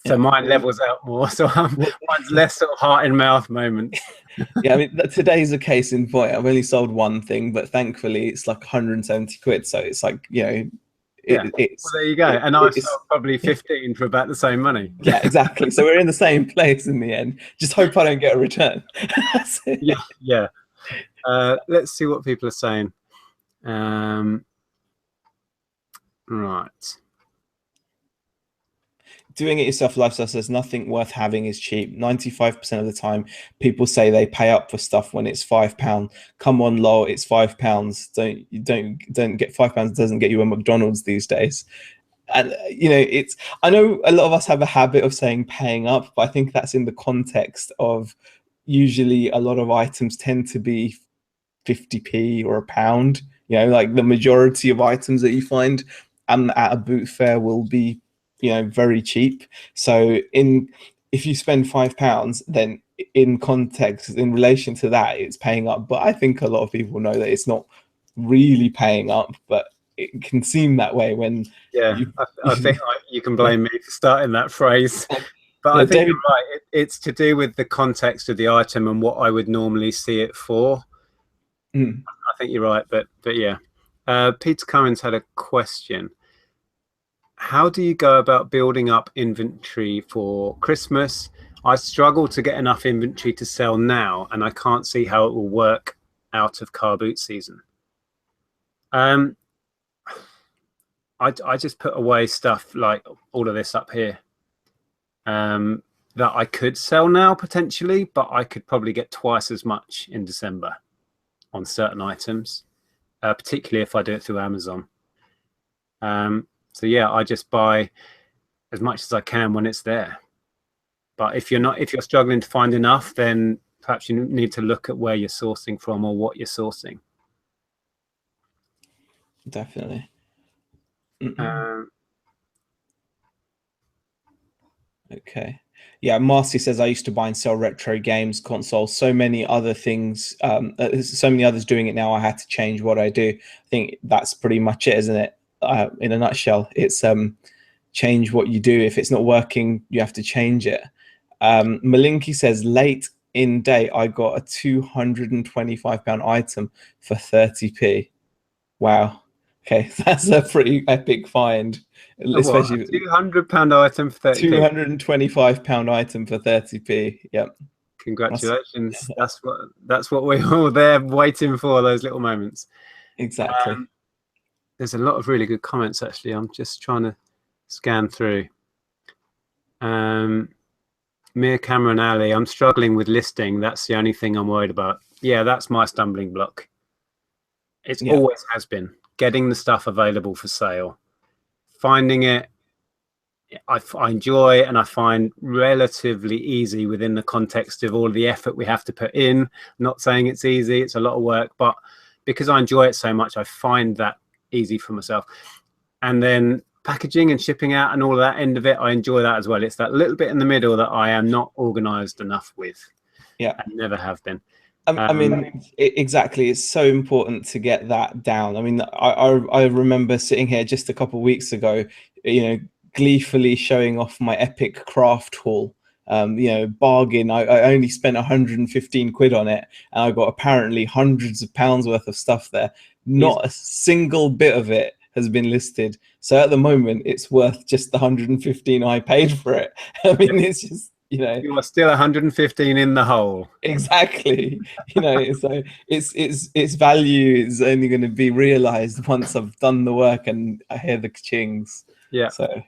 So mine levels out more. So mine's less sort of heart in mouth moment. Yeah, I mean, today's a case in point. I've only sold one thing, but thankfully it's like 170 quid. So it's like, you know, it's well, there you go. And I sold probably 15 for about the same money. Yeah, exactly. So we're in the same place in the end. Just hope I don't get a return. Yeah. Let's see what people are saying. Right. Doing it yourself lifestyle says nothing worth having is cheap. 95% of the time people say they pay up for stuff when it's £5. Come on, lol, it's £5. Don't get £5 doesn't get you a McDonald's these days. And you know, I know a lot of us have a habit of saying paying up, but I think that's in the context of usually a lot of items tend to be 50p or £1. You know, like the majority of items that you find at a boot fair will be, you know, very cheap. So if you spend £5, then in context, in relation to that, it's paying up. But I think a lot of people know that it's not really paying up, but it can seem that way when I think you can blame me for starting that phrase. But I think you're right. It's to do with the context of the item and what I would normally see it for. I think you're right, but yeah. Peter Cummins had a question. How do you go about building up inventory for Christmas? I struggle to get enough inventory to sell now, and I can't see how it will work out of car boot season. I just put away stuff like all of this up here that I could sell now potentially, but I could probably get twice as much in December on certain items, particularly if I do it through Amazon. So yeah, I just buy as much as I can when it's there. But if you're struggling to find enough, then perhaps you need to look at where you're sourcing from or what you're sourcing. Definitely. Okay. Yeah, Marcy says, I used to buy and sell retro games, consoles, so many other things, so many others doing it now. I had to change what I do. I think that's pretty much it, isn't it? In a nutshell, it's change what you do. If it's not working, you have to change it. Malinki says, late in day, I got a £225 item for 30p. Wow. Okay, that's a pretty epic find. Especially £200 item for 30p. £225 item for 30p. Yep. Congratulations. That's what we're all there waiting for, those little moments. Exactly. There's a lot of really good comments, actually. I'm just trying to scan through. Mia Cameron Ali, I'm struggling with listing. That's the only thing I'm worried about. Yeah, that's my stumbling block. It always has been. Getting the stuff available for sale. Finding it, I enjoy and I find relatively easy within the context of all the effort we have to put in. I'm not saying it's easy, it's a lot of work, but because I enjoy it so much, I find that easy for myself. And then packaging and shipping out and all of that end of it, I enjoy that as well. It's that little bit in the middle that I am not organized enough with. Yeah. I never have been. I mean, exactly. It's so important to get that down. I mean, I remember sitting here just a couple of weeks ago, you know, gleefully showing off my epic craft haul. You know, bargain. I only spent 115 quid on it, and I got apparently hundreds of pounds worth of stuff there. Not a single bit of it has been listed. So at the moment, it's worth just the 115 I paid for it. I mean, it's just, you know, you are still 115 in the hole. Exactly. You know, so its value is only going to be realized once I've done the work and I hear the chings. Yeah. So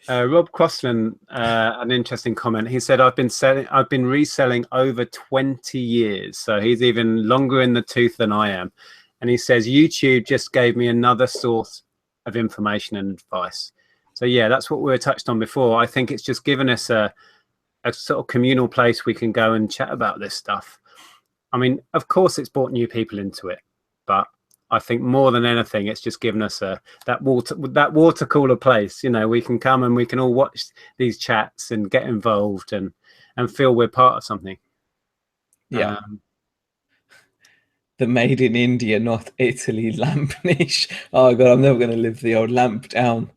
Rob Crossland, an interesting comment. He said, I've been reselling over 20 years. So he's even longer in the tooth than I am. And he says, YouTube just gave me another source of information and advice. So yeah, that's what we were touched on before. I think it's just given us a sort of communal place we can go and chat about this stuff. I mean, of course it's brought new people into it, but I think more than anything, it's just given us that water cooler place. You know, we can come and we can all watch these chats and get involved and feel we're part of something. Yeah. The made in India, not Italy lamp niche. Oh God, I'm never going to live the old lamp down.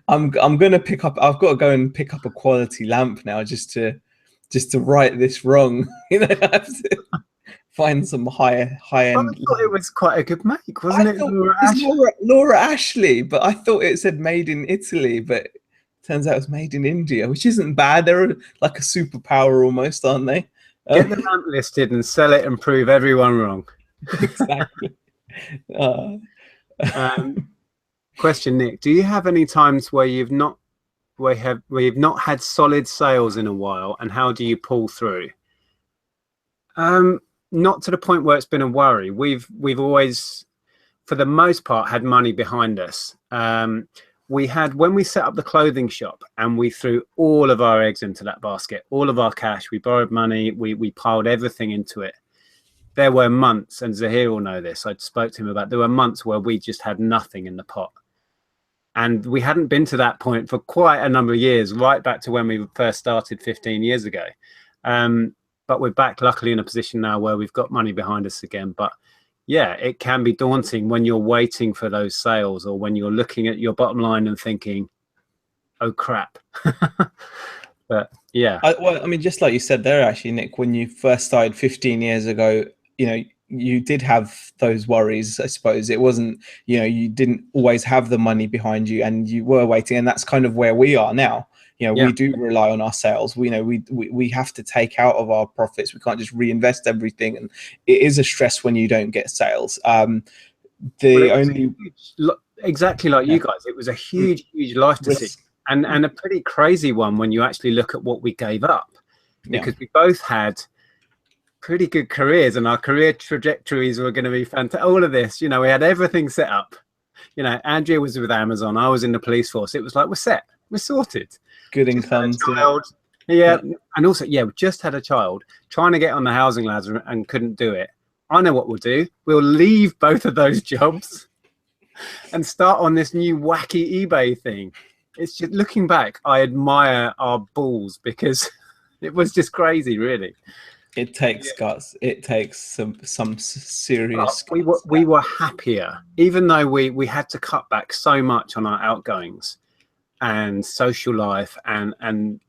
I'm gonna pick up. I've got to go and pick up a quality lamp now, just to right this wrong. You know, I have to find some high end. I thought it was quite a good make, wasn't it? Laura Ashley, but I thought it said made in Italy, but it turns out it's made in India, which isn't bad. They're like a superpower almost, aren't they? Get the lamp listed and sell it and prove everyone wrong. Exactly. Question, Nick, do you have any times where you've not had solid sales in a while, and how do you pull through? Not to the point where it's been a worry. We've always, for the most part, had money behind us. We had, when we set up the clothing shop and we threw all of our eggs into that basket, all of our cash, we borrowed money, we piled everything into it. There were months, and Zahir will know this, I spoke to him about, there were months where we just had nothing in the pot. And we hadn't been to that point for quite a number of years, right back to when we first started 15 years ago. But we're back, luckily, in a position now where we've got money behind us again. But yeah, it can be daunting when you're waiting for those sales, or when you're looking at your bottom line and thinking, oh, crap. But yeah. Well, I mean, just like you said there, actually, Nick, when you first started 15 years ago, you know, you did have those worries, I suppose. It wasn't, you know, you didn't always have the money behind you, and you were waiting. And that's kind of where we are now. You know, we do rely on our sales. We have to take out of our profits. We can't just reinvest everything. And it is a stress when you don't get sales. Exactly like you guys, it was a huge life decision, and a pretty crazy one when you actually look at what we gave up, because we both had pretty good careers and our career trajectories were going to be fantastic. All of this, you know, we had everything set up. You know, Andrea was with Amazon, I was in the police force. It was like, we're set, we're sorted. Good income. Yeah, and also, we just had a child trying to get on the housing ladder and couldn't do it. I know what we'll do. We'll leave both of those jobs and start on this new wacky eBay thing. It's just, looking back, I admire our balls because it was just crazy, really. It takes guts. It takes some serious guts. We were happier, even though we had to cut back so much on our outgoings and social life and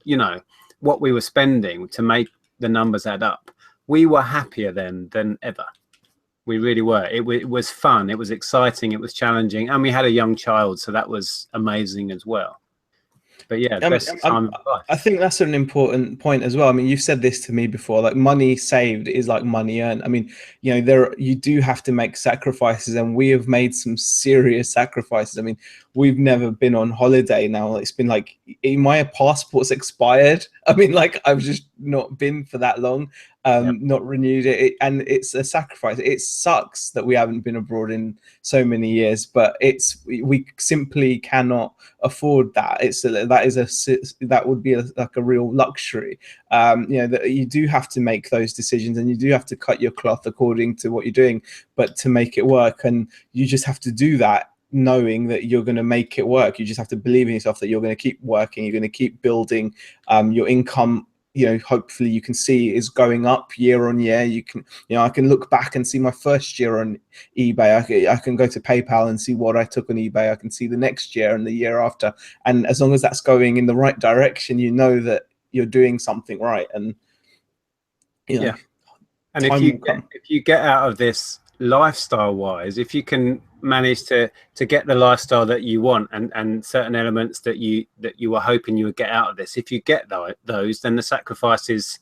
what we were spending to make the numbers add up. We were happier then than ever. We really were. It was fun. It was exciting. It was challenging, and we had a young child, so that was amazing as well. But yeah, best time of life. I think that's an important point as well. I mean, you've said this to me before, like money saved is like money earned. I mean, you do have to make sacrifices, and we have made some serious sacrifices. I mean, we've never been on holiday now. It's been like, my passport's expired. I mean, like, I've just not been for that long, not renewed it, and it's a sacrifice. It sucks that we haven't been abroad in so many years, but we simply cannot afford that. That would be like a real luxury. That you do have to make those decisions, and you do have to cut your cloth according to what you're doing, but to make it work, and you just have to do that knowing that you're going to make it work. You just have to believe in yourself that you're going to keep working, you're going to keep building your income. Hopefully you can see is going up year on year. You can, I can look back and see my first year on eBay. I can go to PayPal and see what I took on eBay. I can see the next year and the year after. And as long as that's going in the right direction, you know that you're doing something right. And, and if you get out of this lifestyle wise, if you can manage to get the lifestyle that you want and certain elements that you were hoping you would get out of this, if you get those, then the sacrifices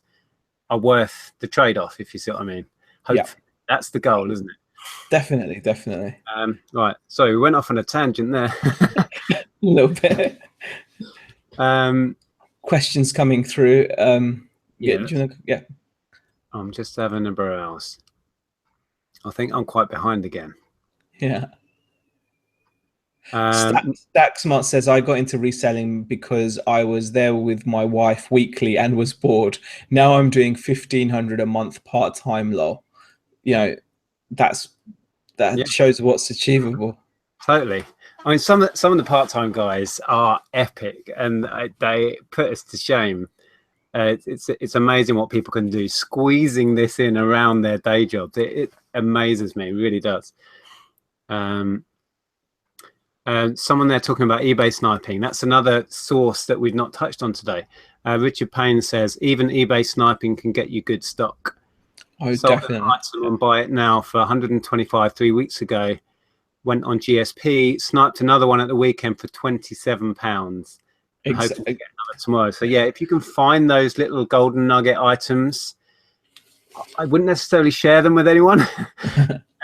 are worth the trade-off, if you see what I mean. Hopefully that's the goal, isn't it? Definitely. Right, so we went off on a tangent there. A little bit. Questions coming through. I'm just having a browse. I think I'm quite behind again. Yeah. Stacksmart says, I got into reselling because I was there with my wife weekly and was bored. Now I'm doing 1,500 a month part-time. Lol. That shows what's achievable. Totally. I mean, some of the part-time guys are epic, and they put us to shame. It's amazing what people can do, squeezing this in around their day jobs. It amazes me, it really does. Someone there talking about eBay sniping. That's another source that we've not touched on today. Richard Payne says, even eBay sniping can get you good stock. Oh, Sold definitely. an item and buy it now for 125 3 weeks ago. Went on GSP, sniped another one at the weekend for £27. Hoping to get another tomorrow. So yeah, if you can find those little golden nugget items, I wouldn't necessarily share them with anyone.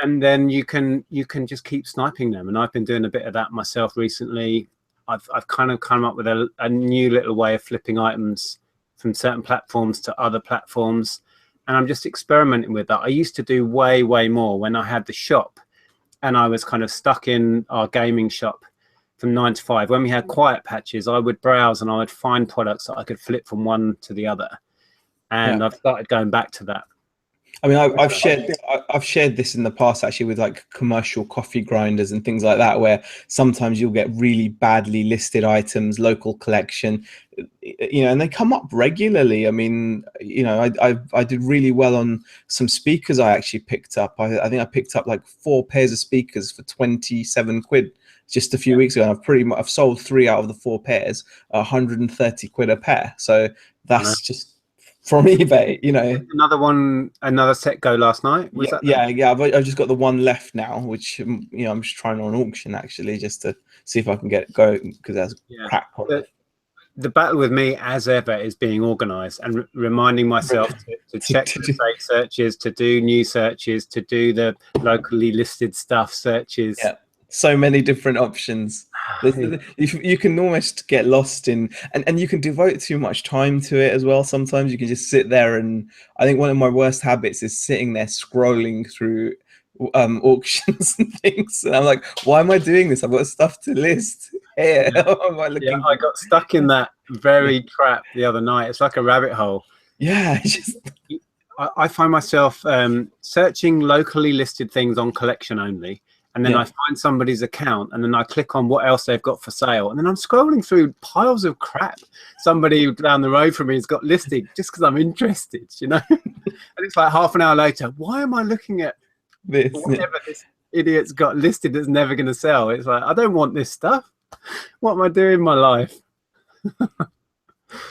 And then you can just keep sniping them. And I've been doing a bit of that myself recently. I've kind of come up with a new little way of flipping items from certain platforms to other platforms, and I'm just experimenting with that. I used to do way more when I had the shop, and I was kind of stuck in our gaming shop from 9 to 5. When we had quiet patches, I would browse and I would find products that I could flip from one to the other, and I've started going back to that. I mean, I've shared this in the past actually with like commercial coffee grinders and things like that, where sometimes you'll get really badly listed items, local collection, and they come up regularly. I mean, I did really well on some speakers I actually picked up. I think I picked up like 4 pairs of speakers for 27 quid just a few weeks ago. And I've sold 3 out of the 4 pairs, 130 quid a pair. So that's just from eBay, Another set go last night. I've just got the one left now, which I'm just trying on auction actually, just to see if I can get it going, because that's crack on it. The battle with me, as ever, is being organized and reminding myself to check the safe searches, to do new searches, to do the locally listed stuff searches. Yeah, so many different options. You can almost get lost in, and you can devote too much time to it as well. Sometimes you can just sit there, and I think one of my worst habits is sitting there scrolling through auctions and things, and I'm like, why am I doing this? I've got stuff to list here. I got stuck in that very trapped the other night. It's like a rabbit hole. Yeah, just I find myself searching locally listed things on collection only, and then I find somebody's account, and then I click on what else they've got for sale, and then I'm scrolling through piles of crap somebody down the road from me has got listed just because I'm interested, you know. And it's like half an hour later, why am I looking at this. whatever this idiot's got listed that's never going to sell? It's like, I don't want this stuff. What am I doing in my life?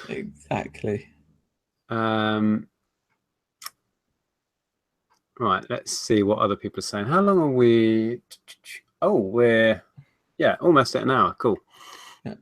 Exactly. Right, let's see what other people are saying. How long are we? Oh, we're almost at an hour. Cool. Yeah.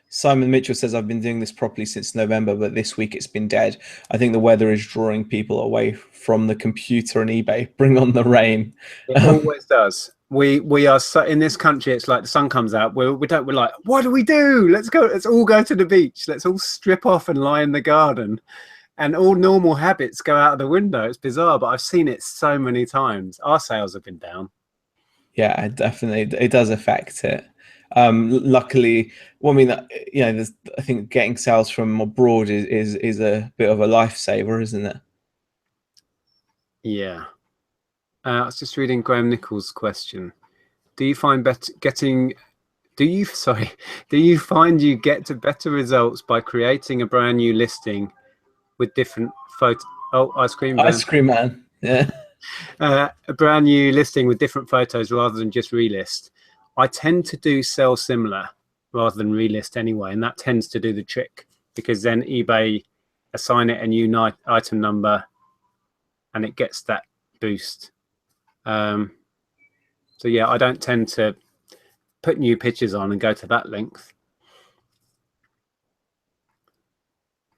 Simon Mitchell says, I've been doing this properly since November, but this week it's been dead. I think the weather is drawing people away from the computer and eBay. Bring on the rain. It always does. We are so, in this country, it's like the sun comes out. We're like, what do we do? Let's go. Let's all go to the beach. Let's all strip off and lie in the garden, and all normal habits go out of the window. It's bizarre, but I've seen it so many times. Our sales have been down. Yeah, definitely, it does affect it. Luckily, well, I mean, I think getting sales from abroad is a bit of a lifesaver, isn't it? Yeah. I was just reading Graham Nichols' question. Do you find do you find you get to better results by creating a brand new listing with different photos? Oh, ice cream man. Ice cream man. Yeah. A brand new listing with different photos rather than just relist. I tend to do sell similar rather than relist anyway, and that tends to do the trick, because then eBay assign it a new item number and it gets that boost. So yeah, I don't tend to put new pictures on and go to that length.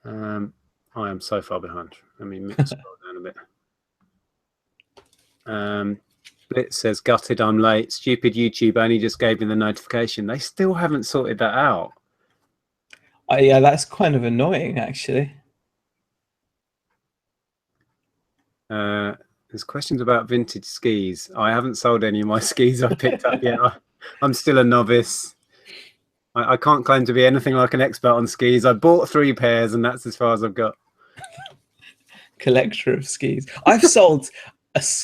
I am so far behind. Let me scroll down a bit. Blitz says, gutted, I'm late. Stupid YouTube only just gave me the notification. They still haven't sorted that out. Yeah, that's kind of annoying, actually. There's questions about vintage skis. I haven't sold any of my skis I picked up yet. I'm still a novice. I can't claim to be anything like an expert on skis. I bought 3 pairs and that's as far as I've got. Collector of skis. I've sold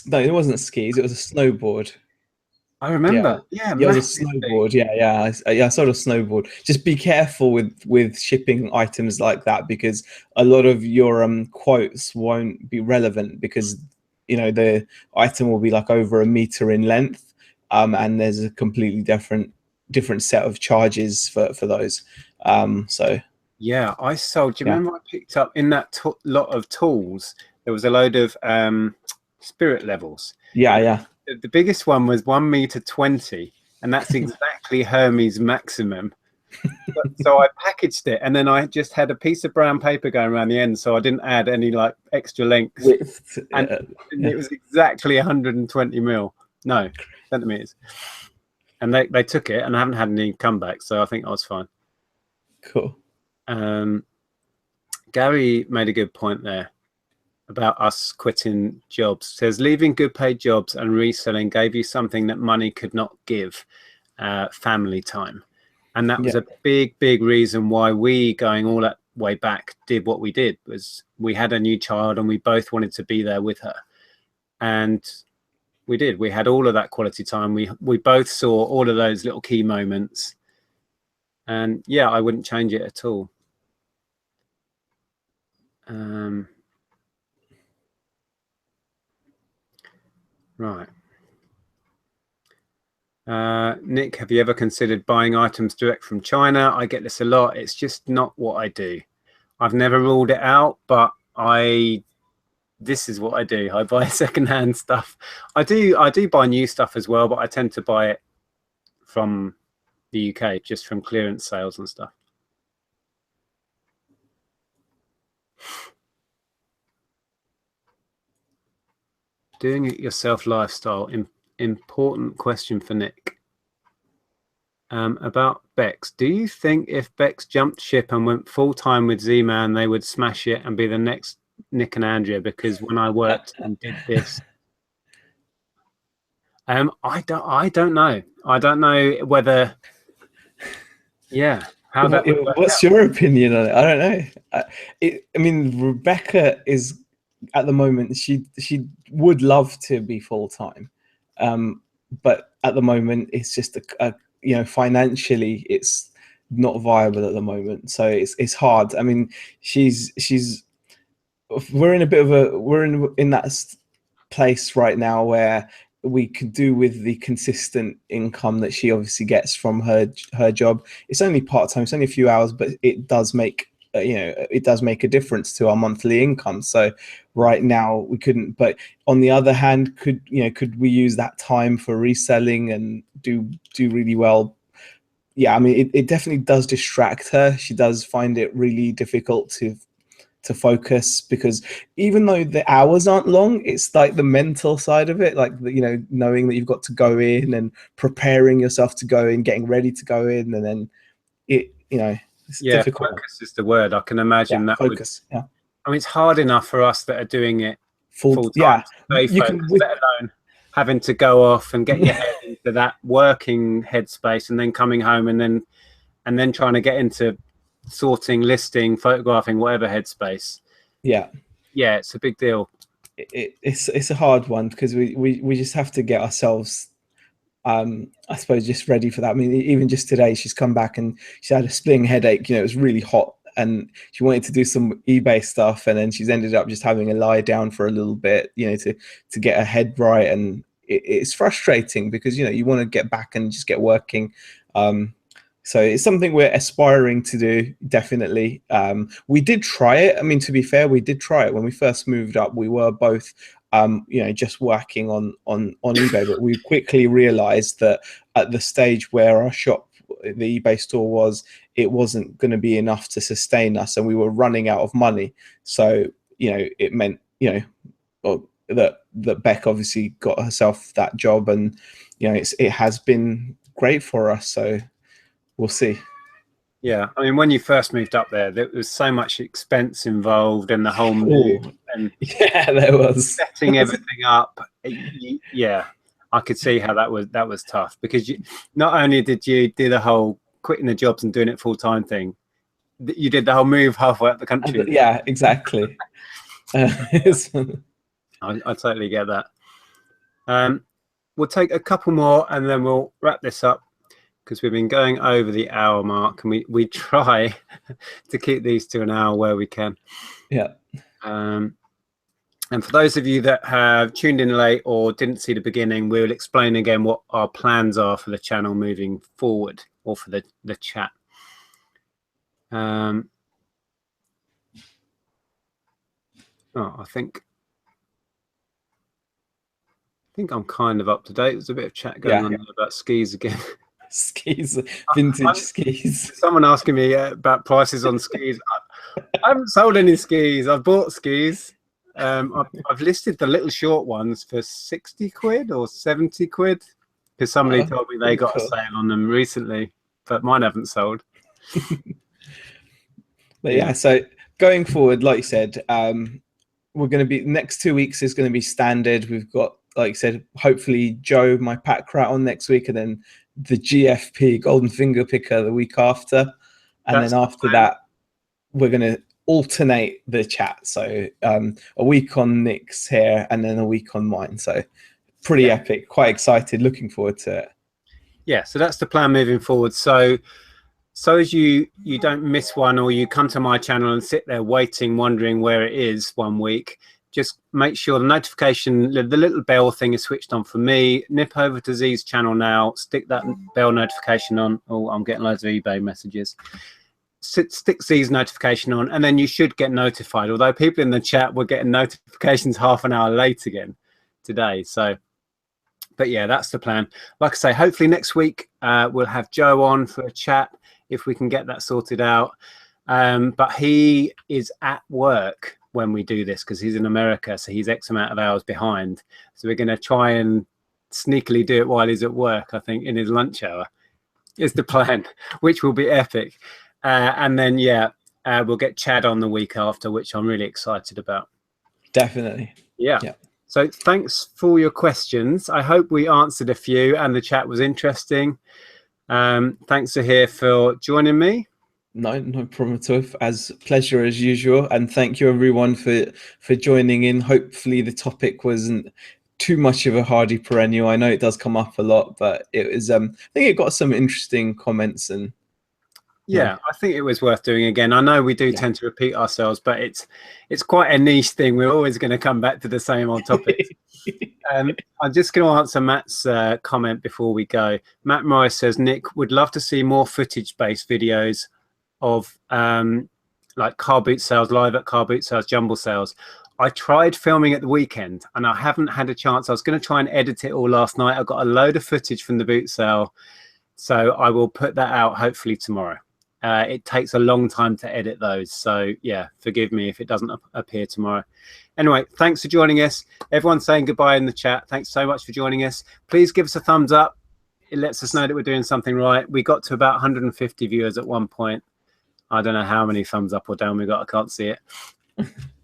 no, it wasn't skis. It was a snowboard. I remember. Yeah, it was a snowboard. Yeah. I sold a snowboard. Just be careful with shipping items like that, because a lot of your quotes won't be relevant, because the item will be like over 1 meter in length, and there's a completely different set of charges for those. So yeah, I sold. Do you remember I picked up in that lot of tools? There was a load of spirit levels. Yeah. The biggest one was 1 meter 20, and that's exactly Hermes maximum. So I packaged it, and then I just had a piece of brown paper going around the end, so I didn't add any like extra length. And it was exactly 120 centimeters. And they took it, and I haven't had any comeback, so I think I was fine. Cool. Gary made a good point there about us quitting jobs. Says leaving good paid jobs and reselling gave you something that money could not give, family time. And that was a big reason why we, going all that way back, did what we did. Was we had a new child and we both wanted to be there with her, and we did. We had all of that quality time. We both saw all of those little key moments, and yeah, I wouldn't change it at all. Right. Nick, have you ever considered buying items direct from China? I get this a lot. It's just not what I do. I've never ruled it out, but this is what I do. I buy secondhand stuff. I do buy new stuff as well, but I tend to buy it from the UK, just from clearance sales and stuff. Doing it yourself lifestyle. Important question for Nick. About Bex. Do you think if Bex jumped ship and went full-time with Z-Man, they would smash it and be the next Nick and Andrea? Because when I worked and did this, I don't know. I don't know whether, how that would work What's out. your opinion on it? I don't know. I mean, Rebecca is at the moment, she would love to be full time, but at the moment it's just financially it's not viable at the moment. So it's hard. I mean, we're in a bit of in that place right now where we could do with the consistent income that she obviously gets from her job. It's only part-time, it's only a few hours, but it does make it does make a difference to our monthly income. So right now we couldn't, but on the other hand, could we use that time for reselling and do really well? Yeah, I mean, it definitely does distract her. She does find it really difficult to focus, because even though the hours aren't long, it's like the mental side of it, like knowing that you've got to go in and preparing yourself to go in, getting ready to go in, and then it's difficult. Focus is the word. I can imagine that focus. I mean, it's hard enough for us that are doing it full time. Yeah, stay focused, let alone having to go off and get your head into that working headspace, and then coming home and then trying to get into sorting, listing, photographing, whatever headspace. Yeah, it's a big deal. It's a hard one, because we just have to get ourselves I suppose just ready for that. I mean, even just today she's come back and she had a splitting headache. It was really hot and she wanted to do some eBay stuff, and then she's ended up just having a lie down for a little bit, to get her head right. And it's frustrating, because you want to get back and just get working. So it's something we're aspiring to do, definitely. We did try it. I mean, to be fair, we did try it when we first moved up. We were both, just working on eBay, but we quickly realized that at the stage where our shop, the eBay store was, it wasn't going to be enough to sustain us, and we were running out of money. So, it meant, that Beck obviously got herself that job, and, it has been great for us. So we'll see. Yeah, I mean, when you first moved up there was so much expense involved in the whole move, and there was setting everything up. Yeah, I could see how that was tough, because not only did you do the whole quitting the jobs and doing it full time thing, you did the whole move halfway up the country. Yeah, exactly. I totally get that. We'll take a couple more and then we'll wrap this up, because we've been going over the hour mark, and we try to keep these to an hour where we can. Yeah. And for those of you that have tuned in late or didn't see the beginning, we'll explain again what our plans are for the channel moving forward, or for the chat. I think I'm kind of up to date. There's a bit of chat going on about skis again. Skis, vintage skis. Someone asking me about prices on skis. I haven't sold any skis. I've bought skis. I've listed the little short ones for 60 quid or 70 quid, because somebody told me they got a sale on them recently, but mine haven't sold. But yeah, so going forward, like you said, we're going to be, next 2 weeks is going to be standard. We've got, like you said, hopefully Joe, my pack rat, on next week, and then the GFP, Golden Finger Picker, the week after. And then after that, we're going to alternate the chat. So a week on Nick's here and then a week on mine. So pretty epic. Quite excited. Looking forward to it. Yeah, so that's the plan moving forward. So as you don't miss one, or you come to my channel and sit there waiting, wondering where it is one week, just make sure the notification, the little bell thing is switched on for me. Nip over to Z's channel now, stick that bell notification on. Oh, I'm getting loads of eBay messages. Stick Z's notification on, and then you should get notified. Although people in the chat were getting notifications half an hour late again today. So, but yeah, that's the plan. Like I say, hopefully next week we'll have Joe on for a chat, if we can get that sorted out. But he is at work when we do this, because he's in America, so he's X amount of hours behind. So we're going to try and sneakily do it while he's at work, I think, in his lunch hour is the plan, which will be epic. And then, we'll get Chad on the week after, which I'm really excited about. Definitely. Yeah. So thanks for all your questions. I hope we answered a few and the chat was interesting. Thanks Zahir for joining me. No problem at all. As pleasure as usual, and thank you everyone for joining in. Hopefully the topic wasn't too much of a hardy perennial. I know it does come up a lot, but it was. I think it got some interesting comments and. Yeah, I think it was worth doing again. I know we do tend to repeat ourselves, but it's quite a niche thing. We're always going to come back to the same old topics. I'm just going to answer Matt's comment before we go. Matt Morris says, Nick, would love to see more footage-based videos of like car boot sales, live at car boot sales, jumble sales. I tried filming at the weekend and I haven't had a chance. I was going to try and edit it all last night. I got a load of footage from the boot sale, so I will put that out hopefully tomorrow. It takes a long time to edit those, so yeah, forgive me if it doesn't appear tomorrow. Anyway, thanks for joining us. Everyone's saying goodbye in the chat. Thanks so much for joining us. Please give us a thumbs up. It lets us know that we're doing something right. We got to about 150 viewers at one point. I don't know how many thumbs up or down we got. I can't see it.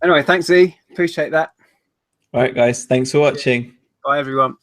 Anyway, thanks, E. Appreciate that. All right, guys. Thanks for watching. Bye, everyone.